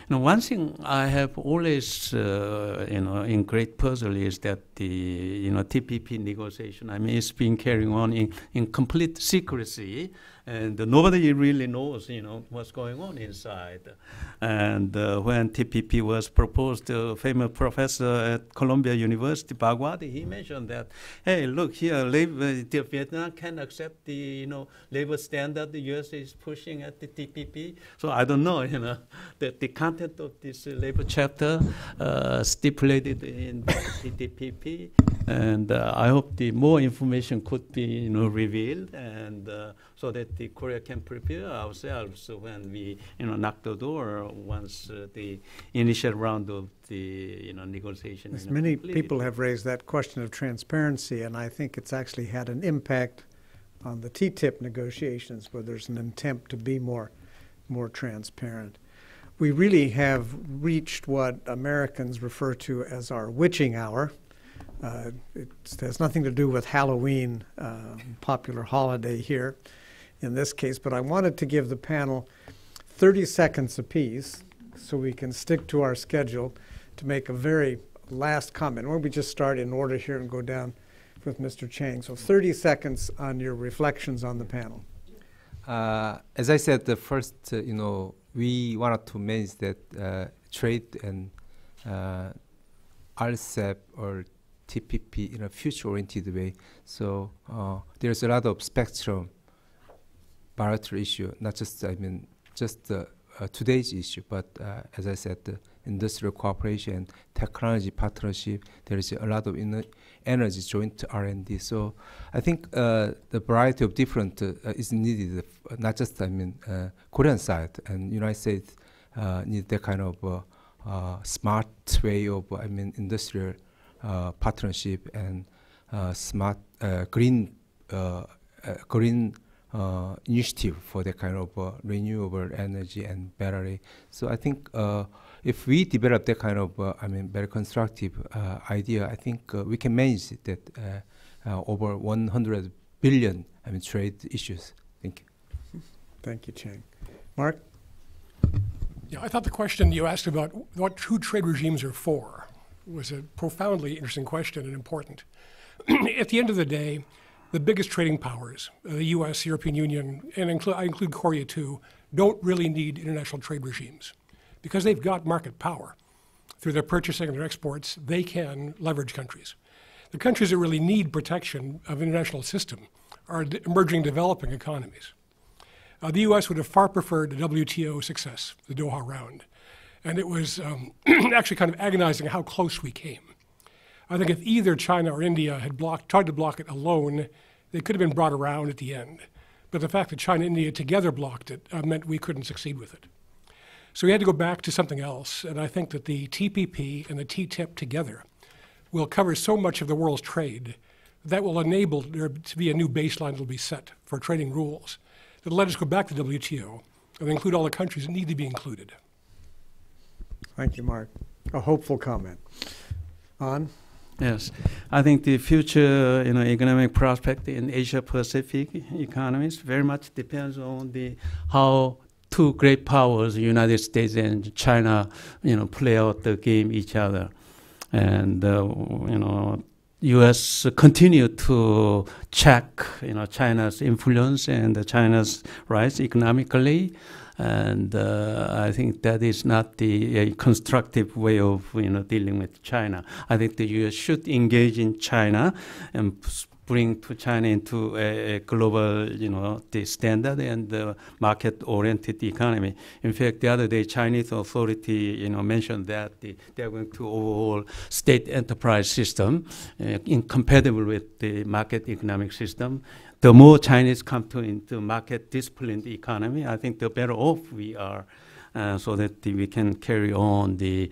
One thing I have always in great puzzle is that the TPP negotiation, it's being carried on in complete secrecy, and nobody really knows what's going on inside. And when TPP was proposed, the famous professor at Columbia University, Bagwadi, he mentioned that, hey, look here, Vietnam can accept the labor standard the U.S. is pushing at the TPP. So I don't know, that the content of this labor chapter stipulated in the TPP, and I hope the more information could be revealed, and so that the Korea can prepare ourselves when we knock the door once the initial round of the negotiation. Yes, many people have raised that question of transparency, and I think it's actually had an impact on the TTIP negotiations, where there's an attempt to be more more transparent. We really have reached what Americans refer to as our witching hour. It has nothing to do with Halloween, popular holiday here in this case, but I wanted to give the panel 30 seconds apiece so we can stick to our schedule to make a very last comment. Why don't we just start in order here and go down with Mr. Chang. So 30 seconds on your reflections on the panel. As I said, the first, we wanted to manage that trade and RCEP or TPP in a future-oriented way. So there's a lot of spectrum bilateral issue, not just, today's issue, but as I said, the industrial cooperation, technology partnership, there is a lot of energy joint R&D. So I think the variety of different is needed, not just, Korean side and United States need that kind of smart way of, industrial partnership and smart green initiative for that kind of renewable energy and battery. So I think if we develop that kind of, very constructive idea, I think we can manage that over 100 billion, trade issues. Thank you. Thank you, Chang. Mark? Yeah, I thought the question you asked about what true trade regimes are for was a profoundly interesting question and important. At the end of the day, the biggest trading powers, the U.S., European Union, and I include Korea too, don't really need international trade regimes because they've got market power. Through their purchasing and their exports, they can leverage countries. The countries that really need protection of international system are emerging developing economies. The U.S. would have far preferred a WTO success, the Doha round. And it was actually kind of agonizing how close we came. I think if either China or India had tried to block it alone, they could have been brought around at the end. But the fact that China and India together blocked it meant we couldn't succeed with it. So we had to go back to something else. And I think that the TPP and the TTIP together will cover so much of the world's trade that will enable there to be a new baseline that will be set for trading rules that will let us go back to WTO and include all the countries that need to be included. Thank you, Mark. A hopeful comment. On? Yes, I think the future, economic prospect in Asia-Pacific economies very much depends on how two great powers, United States and China, play out the game each other, and U.S. continue to check, China's influence and China's rise economically. And I think that is not the constructive way of dealing with China. I think the U.S. should engage in China and bring to China into a global, the standard and market-oriented economy. In fact, the other day, Chinese authority, mentioned that they're going to overhaul state enterprise system incompatible with the market economic system. The more Chinese come into market-disciplined economy, I think the better off we are, so that we can carry on the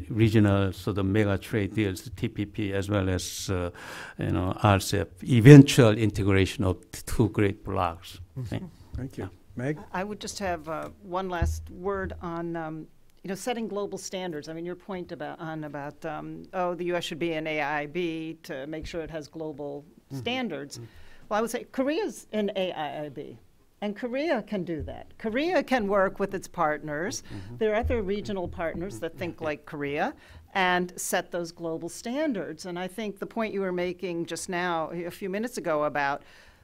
regional sort of mega trade deals, TPP, as well as RCEP, eventual integration of two great blocks. Mm-hmm. Thank you. Yeah. Meg? I would just have one last word on setting global standards. Your point about the U.S. should be in AIIB to make sure it has global standards. Mm-hmm. Well, I would say Korea's in AIIB, and Korea can do that. Korea can work with its partners. Mm-hmm. There are other regional partners that think like Korea and set those global standards. And I think the point you were making just now, a few minutes ago, about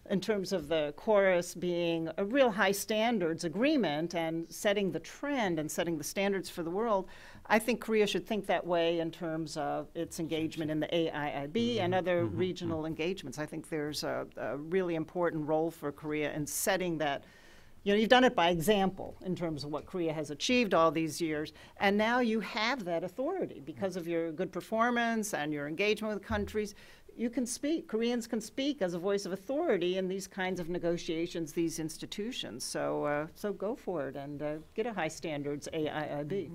in terms of the chorus being a real high standards agreement and setting the trend and setting the standards for the world, I think Korea should think that way in terms of its engagement in the AIIB and other regional engagements. I think there's a really important role for Korea in setting that. You've done it by example in terms of what Korea has achieved all these years, and now you have that authority because of your good performance and your engagement with countries. You can speak, Koreans can speak as a voice of authority in these kinds of negotiations, these institutions. So go for it and get a high standards AIIB.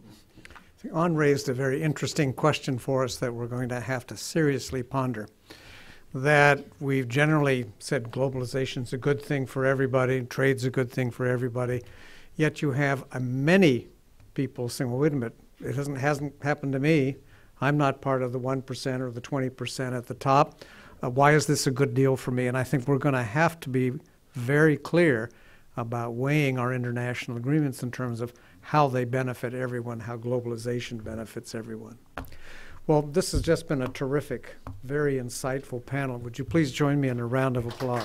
On raised a very interesting question for us that we're going to have to seriously ponder. that we've generally said globalization's a good thing for everybody, trade's a good thing for everybody, yet you have many people saying, well, wait a minute, it hasn't happened to me. I'm not part of the 1% or the 20% at the top. Why is this a good deal for me? And I think we're going to have to be very clear about weighing our international agreements in terms of how they benefit everyone, how globalization benefits everyone. Well, this has just been a terrific, very insightful panel. Would you please join me in a round of applause?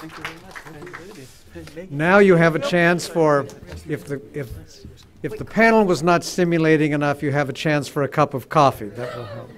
Thank you very much. Now you have a chance for, if the panel was not stimulating enough, you have a chance for a cup of coffee. That will help.